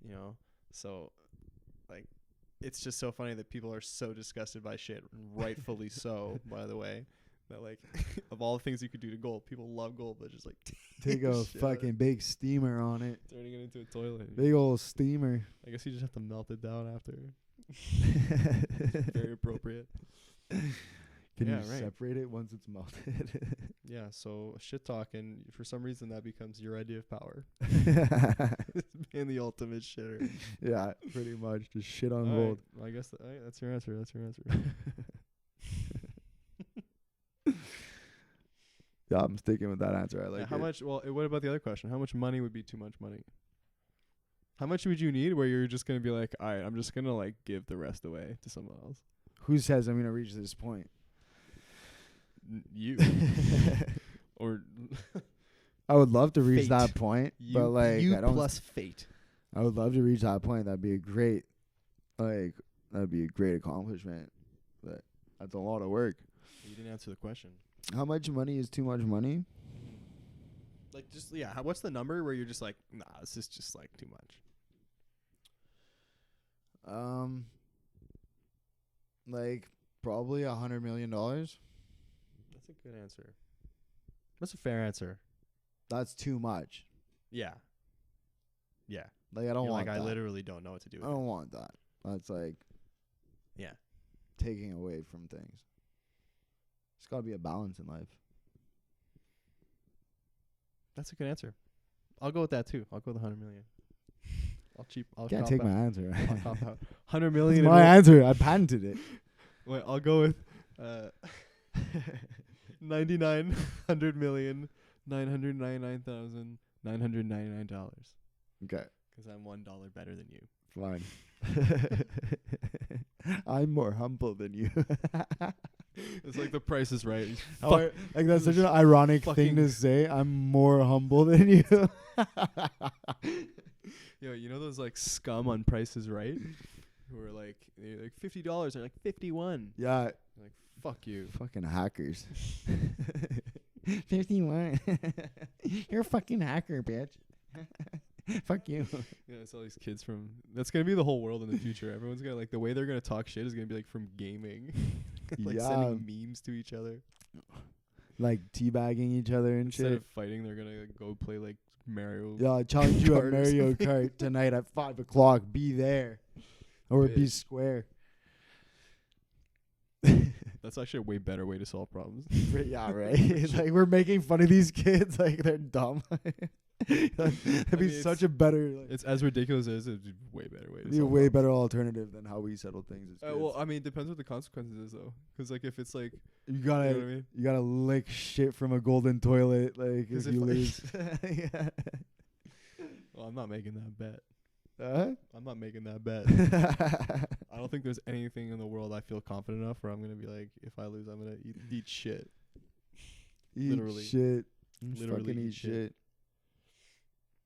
you know. So, like, it's just so funny that people are so disgusted by shit, and rightfully so. By the way, that like of all the things you could do to gold, people love gold, but just like Take a shit fucking big steamer on it. turning it into a toilet. Big old steamer. I guess you just have to melt it down after. Very appropriate. Can Yeah, you right. separate it once it's melted? Yeah, so shit talking, for some reason that becomes your idea of power. Being the ultimate shitter. Yeah, pretty much. Just shit on All gold. right, well, I guess that's your answer. That's your answer. Yeah, I'm sticking with that answer. I Yeah, like how it. much? Well, what about the other question? How much money would be too much money? How much would you need where you're just gonna be like, all right, I'm just gonna like give the rest away to someone else? Who says I'm gonna reach this point? You or I would love to reach Fate. that point, you, but like you I don't. plus fate. I would love to reach that point. That'd be a great, that'd be a great accomplishment. But that's a lot of work. You didn't answer the question. How much money is too much money? Like, just what's the number where you're just like, nah, this is just like too much. Like probably $100 million. That's a good answer. That's a fair answer. That's too much. Yeah. Yeah. Like I don't You're want like, that. I literally don't know what to do I with it. don't want that. That's like Yeah. taking away from things. There's got to be a balance in life. That's a good answer. I'll go with that too. I'll go with 100 million. I'll Can't cop take out. my answer. I'll cop out. 100 It's million. my answer. I patented it. Wait, I'll go with $999,999,999. Okay, Because I'm $1 better than you. fine. I'm more humble than you. It's like the Price is Right. Like that's such an ironic thing to say. I'm more humble than you. Yo, you know those like scum on Price is Right? Who are like, they're like $50. They're like 51. Yeah, Like, fuck you. fucking hackers. 51. You're a fucking hacker, bitch. Fuck you. Yeah, it's all these kids from. That's gonna be the whole world in the future. Everyone's gonna like the way they're gonna talk shit is gonna be like from gaming, like Yeah. sending memes to each other. Like teabagging each other and Instead shit. of fighting, they're gonna go play like Mario. Yeah, I challenge you Kart at or Mario something. Kart tonight at 5 o'clock. Be there. Or be Bitch. square. That's actually a way better way to solve problems. Yeah, right. It's like we're making fun of these kids like they're dumb. That'd be mean, such a better, like, It's as ridiculous as it's a way better way to be a solve way problems. better alternative than how we settle things as kids. Well, I mean, it depends what the consequences is though. Because like if it's like, you you gotta know what I mean? you gotta lick shit from a golden toilet, like 'Cause if you if I- lose. Yeah. Well, I'm not making that bet. Huh? I'm not making that bet. I don't think there's anything in the world I feel confident enough where I'm gonna be like, if I lose, I'm gonna eat shit. Eat Literally. shit. Literally Fucking eat eat shit. shit.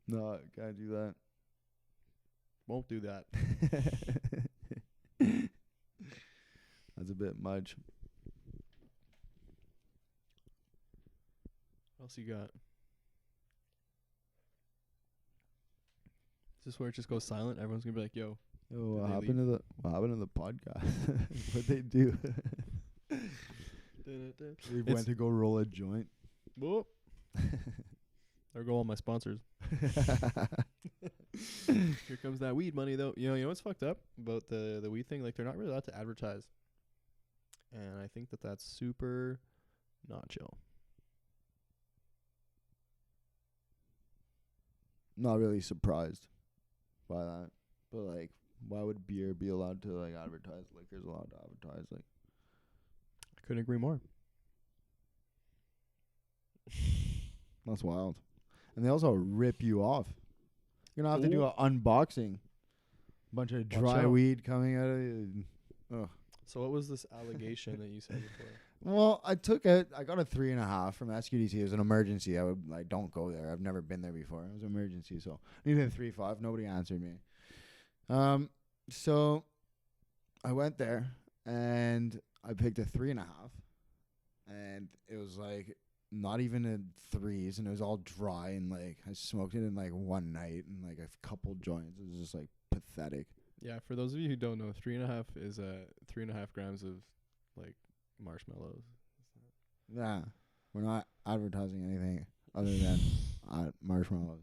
No, can't do that. Won't do that. That's a bit much. What else you got? Is this where it just goes silent? Everyone's gonna be like, yo, Oh, Did what they happened leave? what happened to the podcast? What they do? They It's- went to go roll a joint. Whoop. There go all my sponsors. Here comes that weed money, though. You know what's fucked up about the weed thing? Like, they're not really allowed to advertise, and I think that's super not chill. Not really surprised by that, but like, why would beer be allowed to like advertise? Liquor's allowed to advertise. Like, I couldn't agree more. that's wild. And they also rip you off. You're gonna have to do an unboxing. Bunch of dry out. weed coming out of you. Ugh. So what was this allegation that you said before? Well, I got a 3.5 from SQDC. It was an emergency. Don't go there. I've never been there before. It was an emergency, so I needed a 3.5. Nobody answered me. So I went there and I picked a 3.5, and it was like not even a 3s, and it was all dry, and like I smoked it in like one night and like a couple joints. It was just like pathetic. Yeah, for those of you who don't know, 3.5 is 3.5 grams of like marshmallows. Yeah, we're not advertising anything other than marshmallows.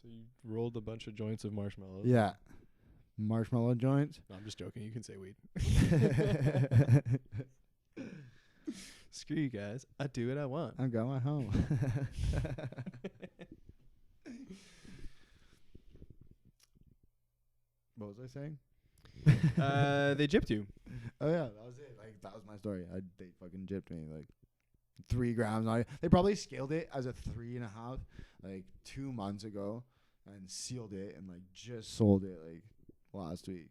So you rolled a bunch of joints of marshmallows. Yeah, marshmallow joints. No, I'm just joking. You can say weed. Screw you guys. I do what I want. I'm going home. What was I saying? They gypped you. Oh yeah, that was it. Like that was my story. They fucking gypped me like 3 grams. They probably scaled it as a 3.5 like 2 months ago and sealed it and like just sold it like last week.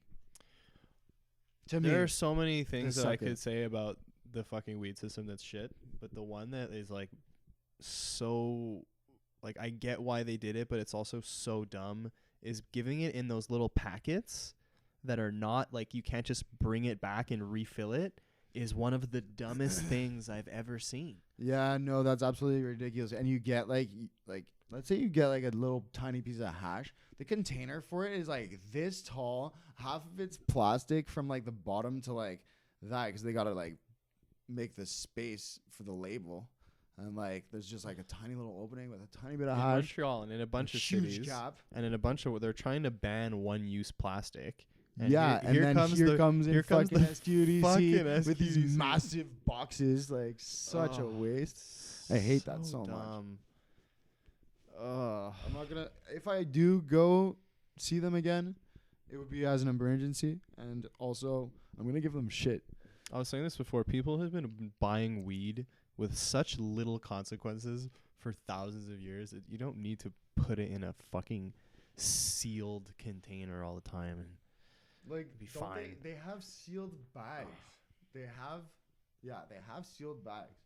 To me, There are so many things that I suck it. could say about the fucking weed system that's shit, but the one that is like so like I get why they did it, but it's also so dumb is giving it in those little packets that are not like you can't just bring it back and refill it is one of the dumbest things I've ever seen. Yeah, no, that's absolutely ridiculous. And you get like let's say you get like a little tiny piece of hash. The container for it is like this tall. Half of it's plastic from like the bottom to like that, because they gotta like make the space for the label. And like there's just like a tiny little opening with a tiny bit of In hash. Montreal and in a bunch of huge cities, gap. and in a bunch of they're trying to ban one-use plastic. And Yeah, here and then comes here comes the fucking SQDC fucking with these SQDC. massive boxes. Like such a waste. I hate that so much. dumb. I'm not gonna. If I do go see them again, it would be as an emergency, and also I'm gonna give them shit. I was saying this before. People have been buying weed with such little consequences for thousands of years that you don't need to put it in a fucking sealed container all the time. And Like, be don't fine. They have sealed bags. They have sealed bags.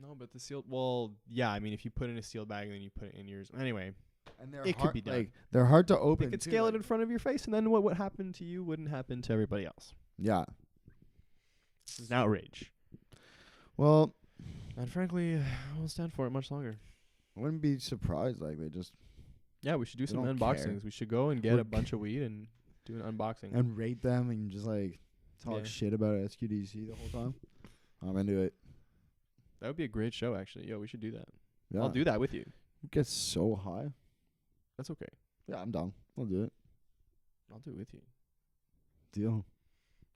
no, but the sealed. Well, yeah. I mean, if you put it in a sealed bag and then you put it in yours. Anyway, And they're It could hard, be done. like they're hard to open. they could too, scale like- it in front of your face, and then what happened to you wouldn't happen to everybody else. Yeah. This is an outrage. Well, And frankly, I won't stand for it much longer. I wouldn't be surprised. Like they just Yeah, we should do They some don't unboxings. care. We should go and get We're a bunch of weed and do an unboxing. and rate them and just like talk Yeah. shit about SQDC the whole time. I'm into it. That would be a great show, actually. Yo, we should do that. Yeah. I'll do that with you. It gets so high. That's okay. Yeah, I'm down. I'll do it. I'll do it with you. Deal.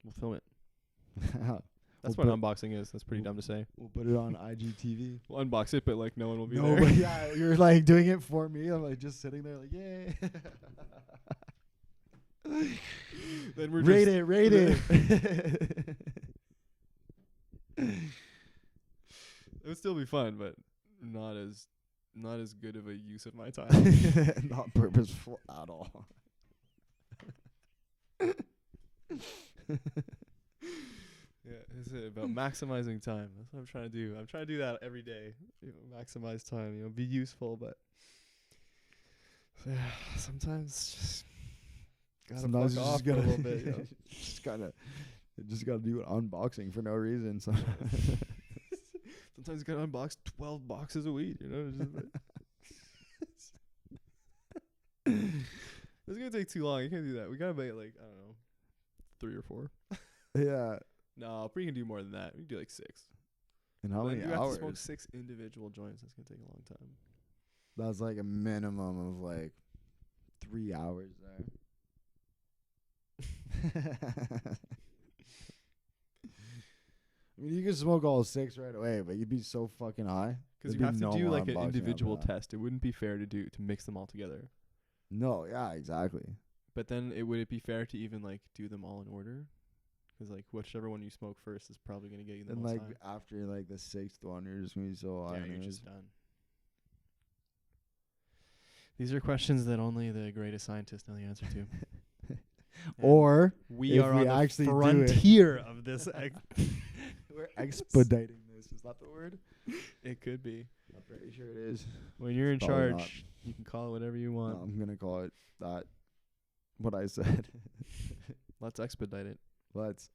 We'll film it. We'll That's put- what unboxing is. That's pretty we'll- dumb to say. We'll put it on IGTV. We'll unbox it, but like no one will be No, there. but yeah, you're like doing it for me. I'm like just sitting there like, yay. Then we're Rate just it, rate it. It would still be fun, but not as good of a use of my time. Not purposeful at all. Yeah, it's about maximizing time. That's what I'm trying to do. I'm trying to do that every day. Maximize time. Be useful, but sometimes just Sometimes fuck you off just for a gotta, little bit. just gotta do an unboxing for no reason. So Sometimes you gotta unbox 12 boxes of weed. It's just It's gonna take too long. You can't do that. We gotta make like I don't know, 3 or 4. Yeah. No, we can do more than that. We can do like 6. And how But then many you have to hours? smoke 6 individual joints. That's gonna take a long time. That's like a minimum of like 3 hours there. I mean, you can smoke all 6 right away, but you'd be so fucking high. Because There'd you be have to no do more like an unboxing individual after that. test. It wouldn't be fair to mix them all together. No, yeah, exactly. But then would it be fair to even like do them all in order? Because like whichever one you smoke first is probably gonna get you the And most like high. after like the 6th one, you're just gonna be so high. Yeah, you're anyways. just done. These are questions that only the greatest scientists know the answer to. And Or we if are we on the actually do it. frontier of this. we're expediting this. Is that the word? It could be. I'm pretty sure it is. When you're in Probably charge, not. you can call it whatever you No, want. I'm gonna call it that. What I said. Let's expedite it. Let's.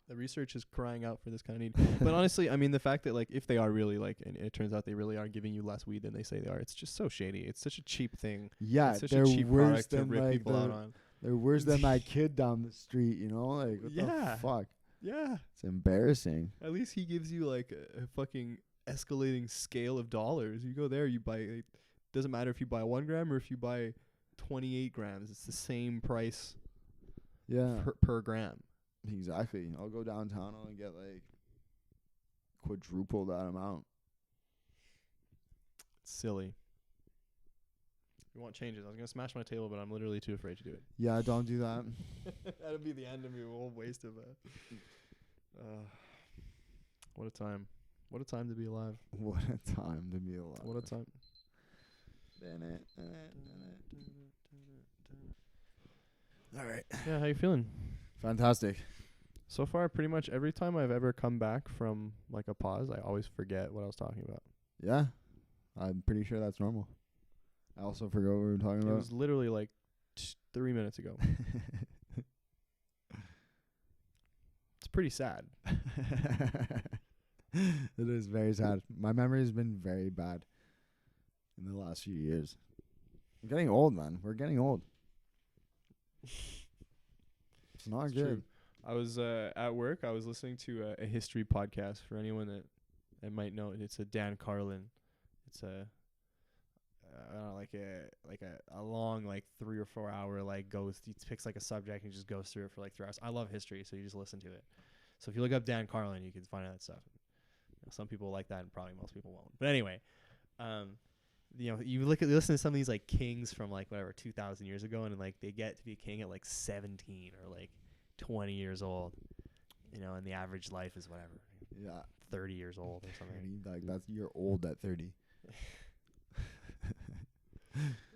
The research is crying out for this kind of need. But honestly, I mean, the fact that like if they are really like, and it turns out they really are giving you less weed than they say they are, it's just so shady. It's such a cheap thing. Yeah, It's such they're a cheap worse product to than rip like people out on. they're worse than that kid down the street. You know, like what Yeah. the fuck? Yeah. It's embarrassing. At least he gives you like a fucking escalating scale of dollars. You go there, you buy. It doesn't matter if you buy 1 gram or if you buy 28 grams. It's the same price Yeah, per gram. exactly. I'll go downtown and get like quadruple that amount. It's silly. We want changes. I was gonna smash my table, but I'm literally too afraid to do it. Yeah, don't do that. That'd be the end of your whole waste of what a time. What a time to be alive. What a time to be alive. What a time. All right. Yeah, how you feeling? Fantastic. So far, pretty much every time I've ever come back from like a pause, I always forget what I was talking about. Yeah, I'm pretty sure that's normal. I also forgot what we were talking It about. was literally like 3 minutes ago. It's pretty sad. It is very sad. My memory has been very bad in the last few years. I'm getting old, man. We're getting old. It's not It's good. true. I was at work. I was listening to a history podcast. For anyone that might know, it's a Dan Carlin. It's a a long like 3 or 4 hour like goes. He picks like a subject and just goes through it for like 3 hours. I love history, so you just listen to it. So if you look up Dan Carlin, you can find out that stuff. You know, some people like that, and probably most people won't. But anyway, you listen to some of these like kings from like whatever 2,000 years ago, and like they get to be a king at like 17 or like 20 years old, you know, and the average life is whatever, Yeah. 30 years old or something. Like that's you're old at 30.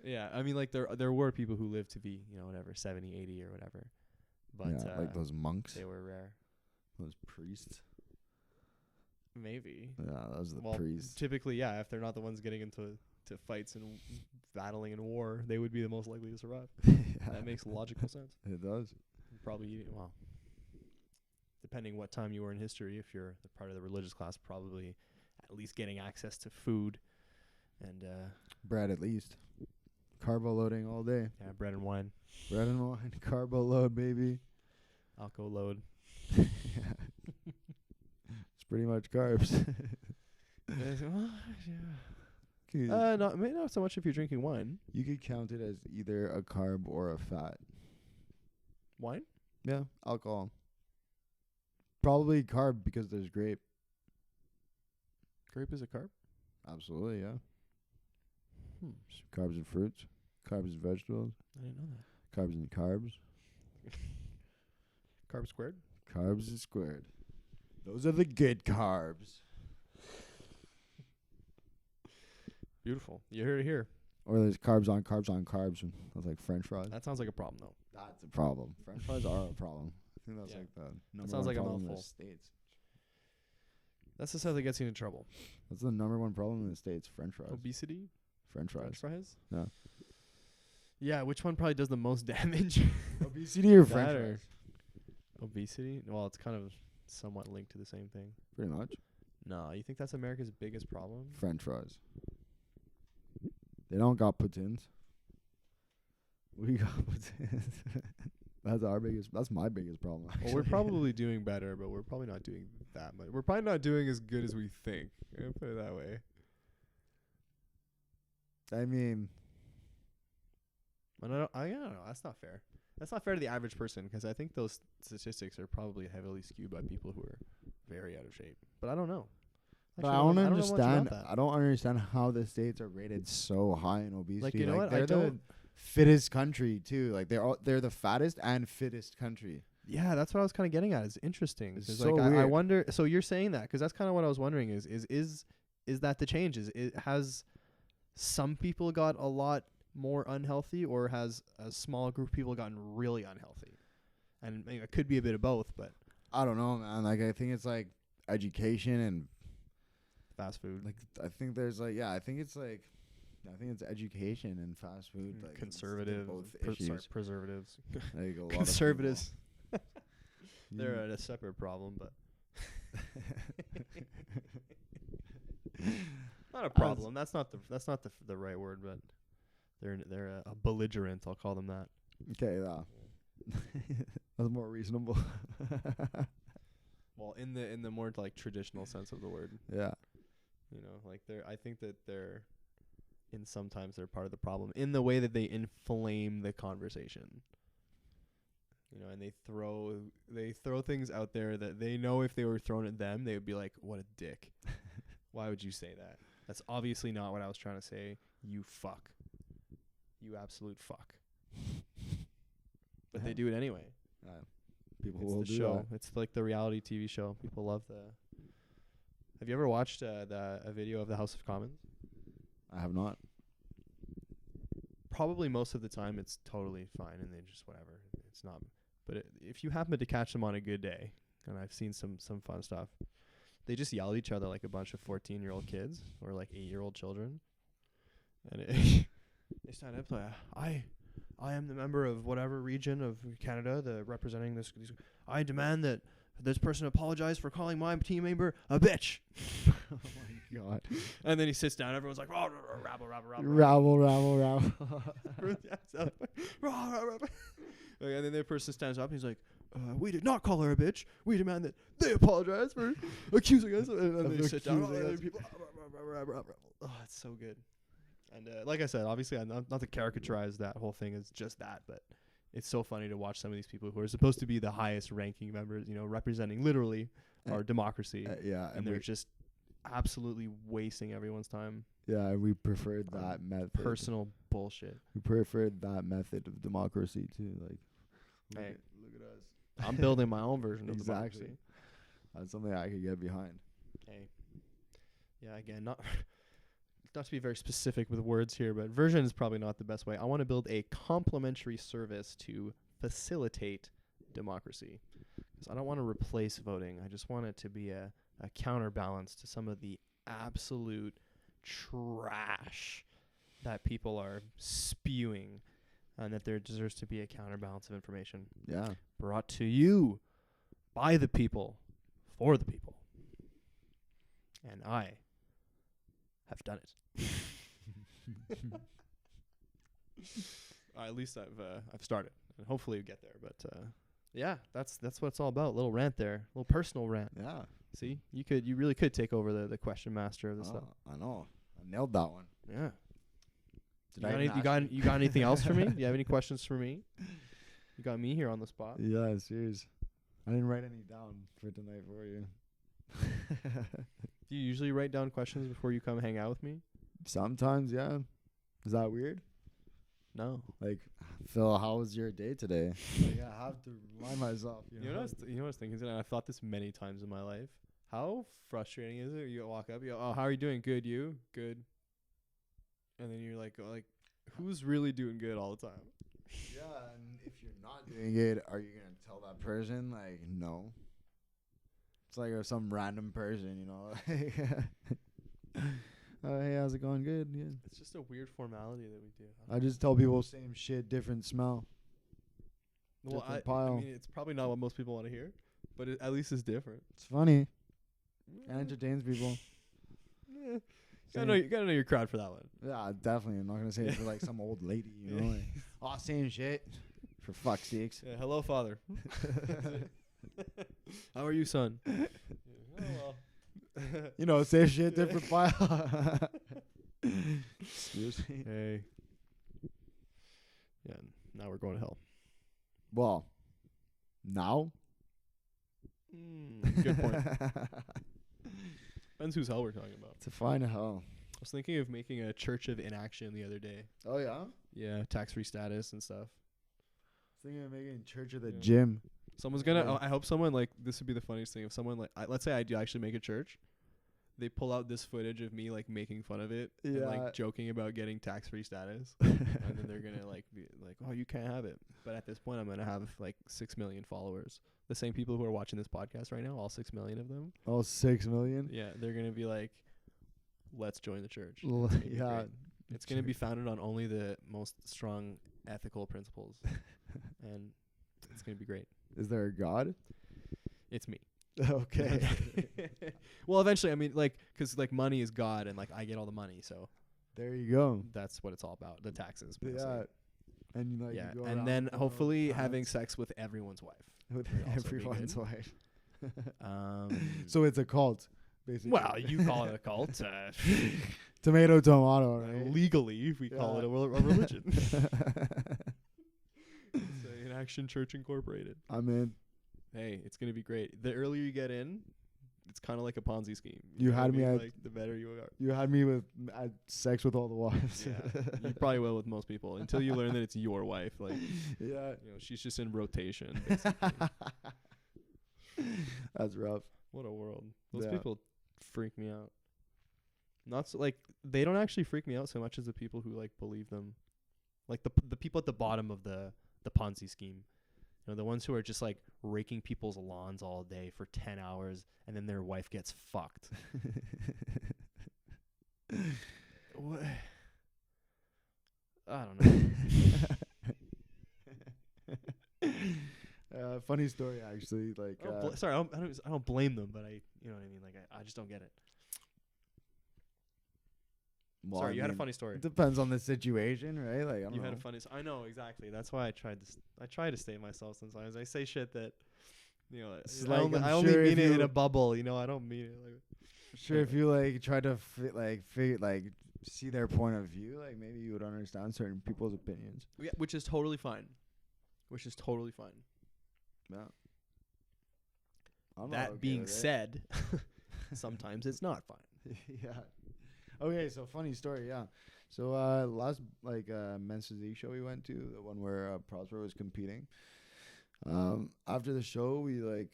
Yeah, I mean, like there were people who lived to be, you know, whatever 70, 80 or whatever, but yeah, like those monks, they were rare. those priests. Maybe. Yeah, those are the Well, priests. typically, yeah, if they're not the ones getting into fights and battling in war, they would be the most likely to survive. Yeah. That makes logical sense. It does. Probably, well, depending what time you were in history, if you're the part of the religious class, probably at least getting access to food and Bread at least. Carbo loading all day. yeah, bread and wine, Bread and wine, carbo load, baby. alcohol load. Yeah. It's pretty much carbs. Not so much if you're drinking wine. You could count it as either a carb or a fat. Wine? Yeah, alcohol. Probably carb because there's grape. Grape is a carb? Absolutely, yeah. Hmm. Carbs and fruits. Carbs and vegetables. I didn't know Carbs and carbs. that. Carb squared? Carbs and squared. Those are the good carbs. Beautiful. You heard it here. Or there's carbs on carbs on carbs. That's like French fries. That sounds like a problem, though. That's a problem. French fries are a problem. I think that's Yeah. like the number sounds one like a problem in the mouthful. States. That's the stuff that gets you into trouble. That's the number one problem in the States. French fries. Obesity? French French fries. fries? Yeah. Yeah, which one probably does the most damage? Obesity or That French or- fries? Obesity? Well, it's kind of somewhat linked to the same thing. Pretty much. No, you think that's America's biggest problem? French fries. They don't got poutines. We got that's my biggest problem. Well, we're probably doing better, but we're probably not doing that much. We're probably not doing as good as we think. I'll put it that way. I mean, I don't know. That's not fair. That's not fair to the average person, because I think those statistics are probably heavily skewed by people who are very out of shape. But I don't know. but Actually, I don't know much understand. about that. I don't understand how the states are rated so high in obesity. Like, you know what? They're I the don't. fittest country too. Like they're the fattest and fittest country. Yeah, that's what I was kind of getting at. It's interesting. It's 'Cause, so like, I weird. wonder. So you're saying that because that's kind of what I was wondering. Is that the change? Has some people got a lot more unhealthy, or has a small group of people gotten really unhealthy? And maybe it could be a bit of both, but I don't know, man. Like I think it's like education and fast food, like I think it's education and fast food. Like it's conservative, both issues. preservatives, There you go. A lot of conservatives. people. They're a separate problem, but not a problem. That's not the right word, but they're a belligerent. I'll call them that. Okay, yeah. That's more reasonable. Well, in the more like traditional sense of the word, Yeah. you know, like I think that they're sometimes they're part of the problem in the way that they inflame the conversation. You know, and they throw things out there that they know if they were thrown at them, they would be like, "What a dick! Why would you say that? That's obviously not what I was trying to say. You fuck. You absolute fuck." But they do it anyway. People It's will the do show. that. It's like the reality TV show. People love the. Have you ever watched a video of the House of Commons? I have not. Probably most of the time it's totally fine and they just whatever. It's not. But if you happen to catch them on a good day, and I've seen some fun stuff, they just yell at each other like a bunch of 14-year-old kids or like 8-year-old children, and they stand up like, I am the member of whatever region of Canada, representing this. I demand that this person apologize for calling my team member a bitch. Oh my god. And then he sits down. Everyone's like, rabble, rabble, rabble. Rabble. And then the person stands up and he's like, we did not call her a bitch. We demand that they apologize for accusing us. And then they sit down. Oh, it's so good. And like I said, obviously, I'm not to caricaturize that whole thing as just that, but it's so funny to watch some of these people who are supposed to be the highest ranking members, you know, representing literally our democracy. Yeah. And they're just absolutely wasting everyone's time. Yeah, we preferred that method. Personal bullshit. We preferred that method of democracy too. Like, Hey, look at us. I'm building my own version of Exactly. democracy. That's something I could get behind. Hey. Yeah, again, not to be very specific with words here, but version is probably not the best way. I want to build a complementary service to facilitate democracy. Because I don't want to replace voting. I just want it to be a counterbalance to some of the absolute trash that people are spewing, and that there deserves to be a counterbalance of information. Yeah. Brought to you by the people, for the people. And I have done it. At least I've started, and hopefully we get there. But yeah, that's what it's all about. Little rant there, a little personal rant. Yeah. See, you really could take over the question master of this stuff. I know. I nailed that one. Yeah. Did You got anything else for me? Do you have any questions for me? You got me here on the spot. Yeah, serious. I didn't write any down for tonight for you. Do you usually write down questions before you come hang out with me? Sometimes, yeah. Is that weird? No. Like, Phil, how was your day today? Like, I have to remind myself. You know what I was thinking today? I've thought this many times in my life. How frustrating is it? You walk up, you go, "Oh, how are you doing? Good, you? Good." And then you're like, who's really doing good all the time? Yeah, and if you're not doing it, are you gonna tell that person? Like, no. It's like some random person, you know. Oh, hey, how's it going? Good. Yeah. It's just a weird formality that we do. I just tell people same shit, different smell. Well, different I pile. mean, it's probably not what most people want to hear, but at least it's different. It's funny. It entertains people. Yeah. You gotta know your crowd for that one. Yeah, definitely. I'm not gonna say it for like some old lady, you know. Like, Oh, same shit. For fuck's sakes. Yeah, hello, father. How are you, son? Oh, well. You know, same shit, different file. Excuse me. Hey. Yeah, now we're going to hell. Well, now? Good point. Depends whose hell we're talking about. To find hell. I was thinking of making a church of inaction the other day. Oh, yeah? Yeah, tax-free status and stuff. Thinking of making church of the Yeah. gym. Someone's gonna. I hope someone like this would be the funniest thing. If someone like, let's say I do actually make a church, they pull out this footage of me like making fun of it and Yeah. like joking about getting tax-free status, and then they're gonna like be like, oh, you can't have it. But at this point, I'm gonna have like 6 million followers. The same people who are watching this podcast right now, all 6 million of them. Oh, 6 million? Yeah, they're gonna be like, let's join the church. L- It's gonna be yeah. great. It's gonna be founded on only the most strong ethical principles, and it's gonna be great. Is there a God? It's me. Okay. Well, eventually, I mean, like, 'cause like money is God, and like I get all the money, so There you go. that's what it's all about. The taxes, Yeah. mostly. And like Yeah, you go and around then with hopefully those having hats sex with everyone's wife. with would also be everyone's good. wife. So So it's a cult, basically. well, you call it a cult. Tomato, tomato, right? Legally, we call it a religion. It's an Action Church Incorporated. I'm in. Hey, it's gonna be great. The earlier you get in, it's kind of like a Ponzi scheme. You know what had I me mean? at- like the better you are. You had me with sex with all the wives. Yeah, you probably will with most people until you learn that it's your wife. Like, Yeah. you know, she's just in rotation. Basically. That's rough. What a world. Those Yeah. people freak me out. Not so, like they don't actually freak me out so much as the people who like believe them, like the people at the bottom of the Ponzi scheme. You know, the ones who are just like raking people's lawns all day for 10 hours and then their wife gets fucked. What? I don't know. Funny story, actually. Like, Sorry, I don't blame them, but you know what I mean. Like I just don't get it. well, Sorry, I you had a mean, funny story. It depends on the situation, right? Like, I don't You know. had a funny. I know exactly. That's why I try to stay myself sometimes. I say shit that, you know, It's I like, only, I'm I only sure if mean it in you- a bubble. You know, I don't mean it like. Sure, if you like try to see their point of view, like maybe you would understand certain people's opinions. Yeah, which is totally fine. Which is totally fine. Yeah. I'm not That okay being with it. said, sometimes it's not fine. Yeah. Okay, so funny story, yeah. So last Men's Physique show we went to, the one where Prosper was competing. After the show, we were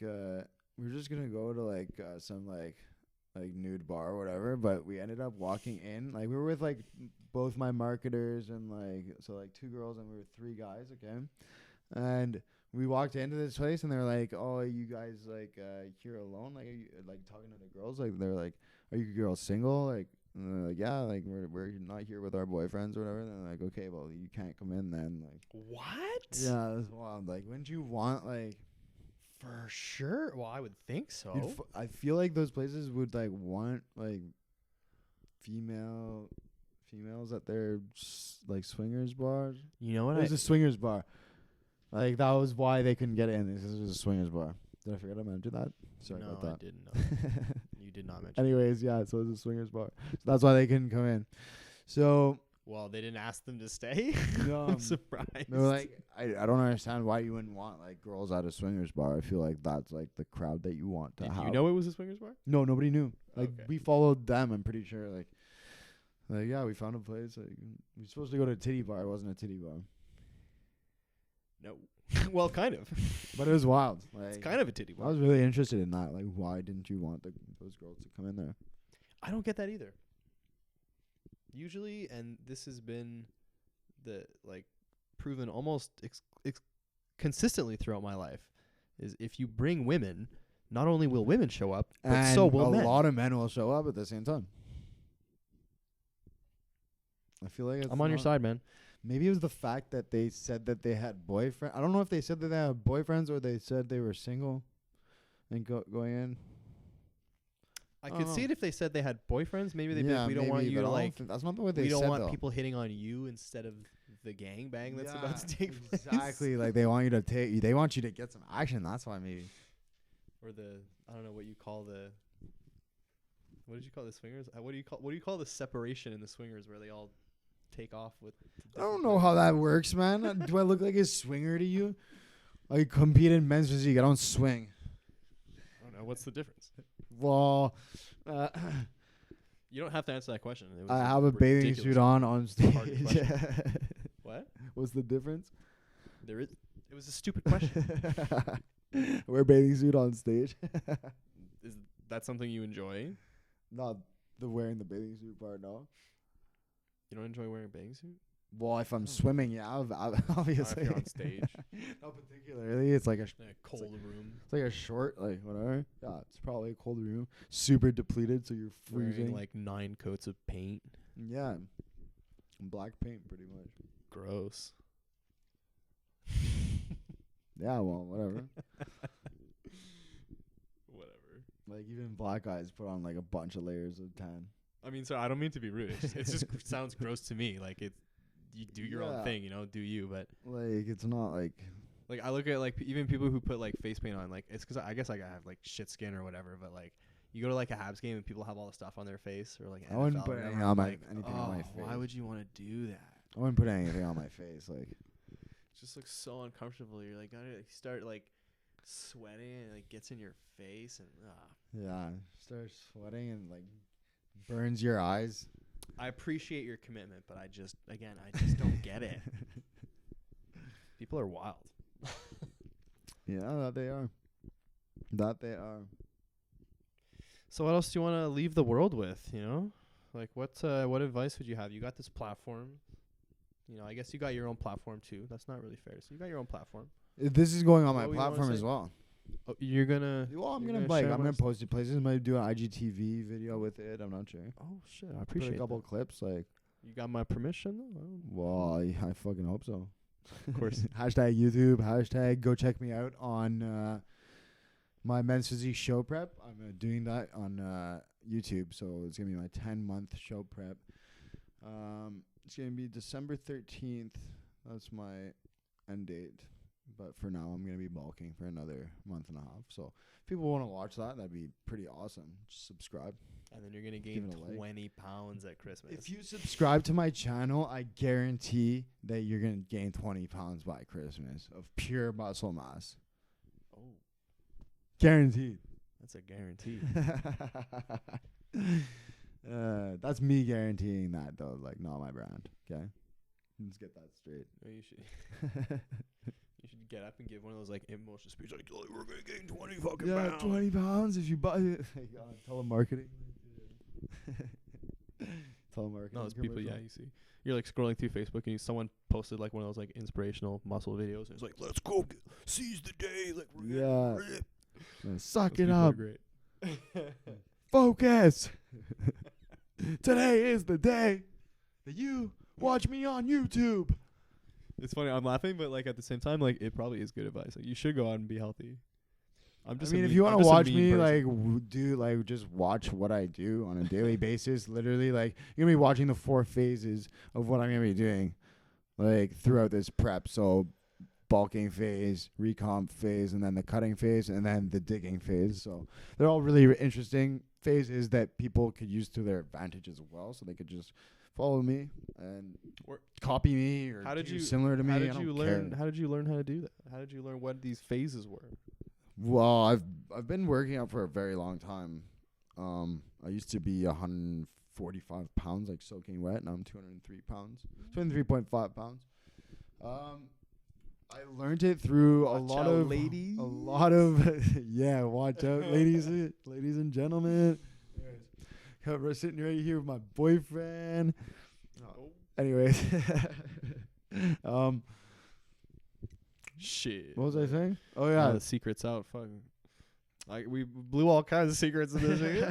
just gonna go to some nude bar or whatever, but we ended up walking in. Like we were with both my marketers and 2 girls and we were 3 guys, okay? And we walked into this place and they're like, "Oh, you guys here alone? Like, are you talking to the girls? Like, they're like, are you girls single? Like, and they're like, yeah, like we're not here with our boyfriends or whatever." And they're like, "Okay, well, you can't come in then." Like, What? yeah, that's wild. Like, wouldn't you want For sure. Well, I would think so. I feel like those places would want females at their swingers bars. You know what? It was a swingers bar. Like, that was why they couldn't get in. This was a swingers bar. Did I forget to mention that? Sorry no, about that. I didn't know. You did not mention. Anyways, yeah, so it was a swingers bar. So that's why they couldn't come in. So Well, they didn't ask them to stay. no, I'm surprised. they were like, I don't understand why you wouldn't want girls at a swingers bar. I feel like that's the crowd that you want to Did have. you know it was a swingers bar? No, nobody knew. Okay. We followed them. I'm pretty sure. Yeah, we found a place. We were supposed to go to a titty bar. It wasn't a titty bar, No. Well, kind of. but it was wild. It's kind of a titty I bar. was really interested in that. Like, why didn't you want those girls to come in there? I don't get that either. Usually, and this has been proven almost consistently throughout my life, is if you bring women, not only will women show up, but And so will a men. lot of men will show up at the same time. I feel like I'm on your side, man. Maybe it was the fact that they said that they had boyfriends. I don't know if they said that they had boyfriends or they said they were single and going in. I don't could know. see it if they said they had boyfriends. Maybe they Yeah, we don't want maybe, you but to I don't think that's not the way they we said don't want though. people hitting on you instead of the gangbang that's about to take place. Exactly. Like they want you to get some action. That's why maybe. Or I don't know what you call what did you call the swingers? What do you call the separation in the swingers where they all take off with? I don't know how that works, man. Do I look like a swinger to you? I compete in men's physique. I don't swing. I don't know. What's the difference? Well, You don't have to answer that question. It was I have a bathing suit on stage. What? What's the difference? It was a stupid question. Wear a bathing suit on stage. Is that something you enjoy? Not the wearing the bathing suit part, no. You don't enjoy wearing a bathing suit? Well, if I'm swimming, yeah, obviously. If you're on stage. Not particularly. It's like In a cold room. It's like a short, like whatever. Yeah, it's probably a cold room. Super depleted, so you're freezing. Wearing like 9 coats of paint. Yeah. Black paint, pretty much. Gross. Yeah, well, whatever. Whatever. Like even black guys put on like a bunch of layers of tan. I mean, so I don't mean to be rude. It's just sounds gross to me. Like you do your own thing, do you? But like it's not like I look at like even people who put like face paint on, like it's because I guess I have like shit skin or whatever. But like you go to like a Habs game and people have all the stuff on their face or like I wouldn't put anything on my face. Why would you want to do that? I wouldn't put anything on my face. Like it just looks so uncomfortable. You're like gotta start like sweating and it like gets in your face and yeah, start sweating and like burns your eyes. I appreciate your commitment, but I just don't get it. People are wild. Yeah, that they are. So what else do you want to leave the world with, Like what advice would you have? You got this platform. I guess you got your own platform too. That's not really fair. So you got your own platform. This is going on my What would you platform wanna as say? well. Oh, you're gonna Well, I'm you're gonna share I'm gonna amongst- post it places. Might do an IGTV video with it. I'm not sure. Oh shit, I Put appreciate a couple that. clips. Like, You got my permission though? well, I fucking hope so. Of course. Hashtag YouTube. Hashtag go check me out on my men's physique show prep. I'm doing that on YouTube, so it's gonna be my 10-month show prep. It's gonna be December 13th. That's my end date. But for now, I'm going to be bulking for another month and a half. So if people want to watch that, that'd be pretty awesome. Just subscribe. And then you're gonna gain Give it a like. 20 pounds at Christmas. If you subscribe to my channel, I guarantee that you're going to gain 20 pounds by Christmas of pure muscle mass. Oh, Guaranteed. that's a guarantee. That's me guaranteeing that, though. Like, not my brand. Okay? Let's get that straight. No, you should. You should get up and give one of those like emotional speeches like, we're gonna gain 20 fucking Yeah, pounds. 20 pounds if you buy it. Telemarketing. Telemarketing. No, it's people. commercial. Yeah, you see, you're like scrolling through Facebook and someone posted like one of those like inspirational muscle videos. And it's like, let's go, seize the day. Like, we're Yeah. gonna rip. Suck Those it people are up. Great. Focus. Today is the day that you watch me on YouTube. It's funny. I'm laughing, but like at the same time, like it probably is good advice. Like you should go out and be healthy. I mean, if you want to watch me, like, just watch what I do on a daily basis. Literally, like, you're gonna be watching the 4 phases of what I'm gonna be doing, like, throughout this prep. So, bulking phase, recomp phase, and then the cutting phase, and then the digging phase. So, they're all really interesting phases that people could use to their advantage as well. So they could just follow me and copy me or how did do you similar to me. How I did don't you care. learn? How did you learn how to do that? How did you learn what these phases were? Well, I've been working out for a very long time. I used to be 145 pounds, like soaking wet. Now I'm 203 pounds, 23.5 pounds. I learned it through a lot of yeah. Watch out, ladies and gentlemen. We're sitting right here with my boyfriend. Anyways, shit. what was I saying? Oh yeah, the secret's out. Fuck. Like we blew all kinds of secrets in this shit.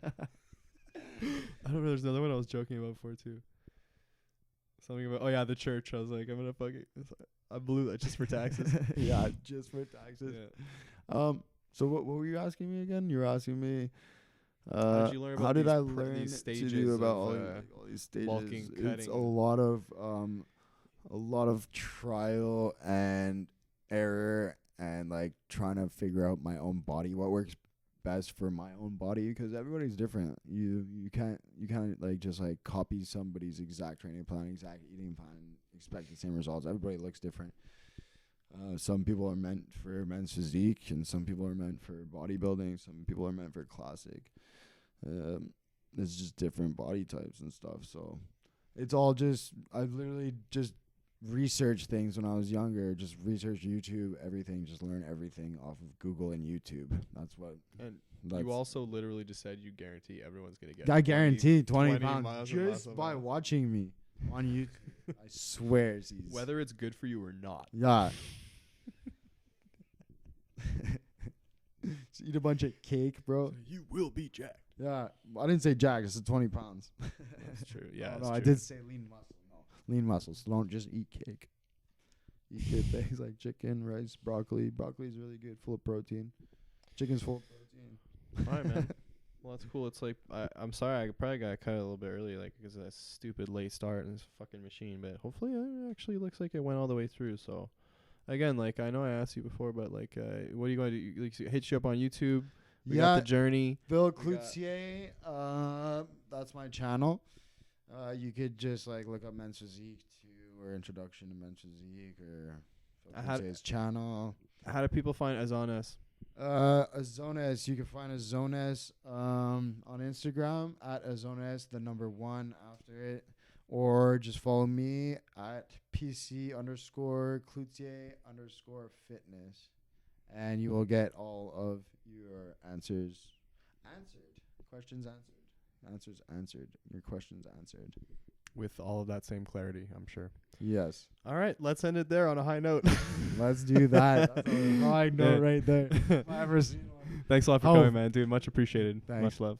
I don't know. There's another one I was joking about before too. Something about the church. I was like, I'm gonna fucking. I blew that just for taxes. yeah, just for taxes. Yeah. So what were you asking me again? You were asking me How did you learn about how did these I pr- learn these to stages do about of, all these stages? bulking, It's cutting? a lot of trial and error, and like trying to figure out my own body, what works best for my own body, because everybody's different. You can't like just like copy somebody's exact training plan, exact eating plan, and expect the same results. Everybody looks different. Some people are meant for men's physique, and some people are meant for bodybuilding. Some people are meant for classic. It's just different body types and stuff. So it's all just, I literally just researched things when I was younger. Just research YouTube, everything. Just learn everything off of Google and YouTube. That's what. And That's you also literally just said you guarantee everyone's gonna get. I guarantee 20 miles pounds of just muscle by mass. watching me on YouTube. I swear, Z's. Whether it's good for you or not. Yeah. Just eat a bunch of cake, bro. You will be jacked. Yeah, I didn't say jack. I said 20 pounds. That's true. Yeah, Oh, that's no, I true. did say lean muscle. No, lean muscles. Don't just eat cake. Eat good things like chicken, rice, broccoli. Broccoli's really good, full of protein. Chicken's full of protein. All right, man. Well, that's cool. It's like I'm sorry, I probably got cut a little bit early, like because of that stupid late start and this fucking machine. But hopefully, it actually looks like it went all the way through. So, again, like I know I asked you before, but like, what are you going to do? Like, hit you up on YouTube. We got the journey. Bill We got- Cloutier. That's my channel. You could just like look up Men's Physique too, or Introduction to Men's Physique, or I had- Cloutier's channel. How do people find AZONESS? AZONESS. You can find AZONESS on Instagram at AZONESS, the number 1 after it, or just follow me at PC_Cloutier_fitness, and you will get all of your answers answered. Questions answered. Your questions answered. With all of that same clarity, I'm sure. Yes. All right, let's end it there on a high note. Let's do that. That's a high note Yeah. right there. If I ever seen one. Thanks a lot for Oh. coming, man, dude. Much appreciated. Thanks. Much love.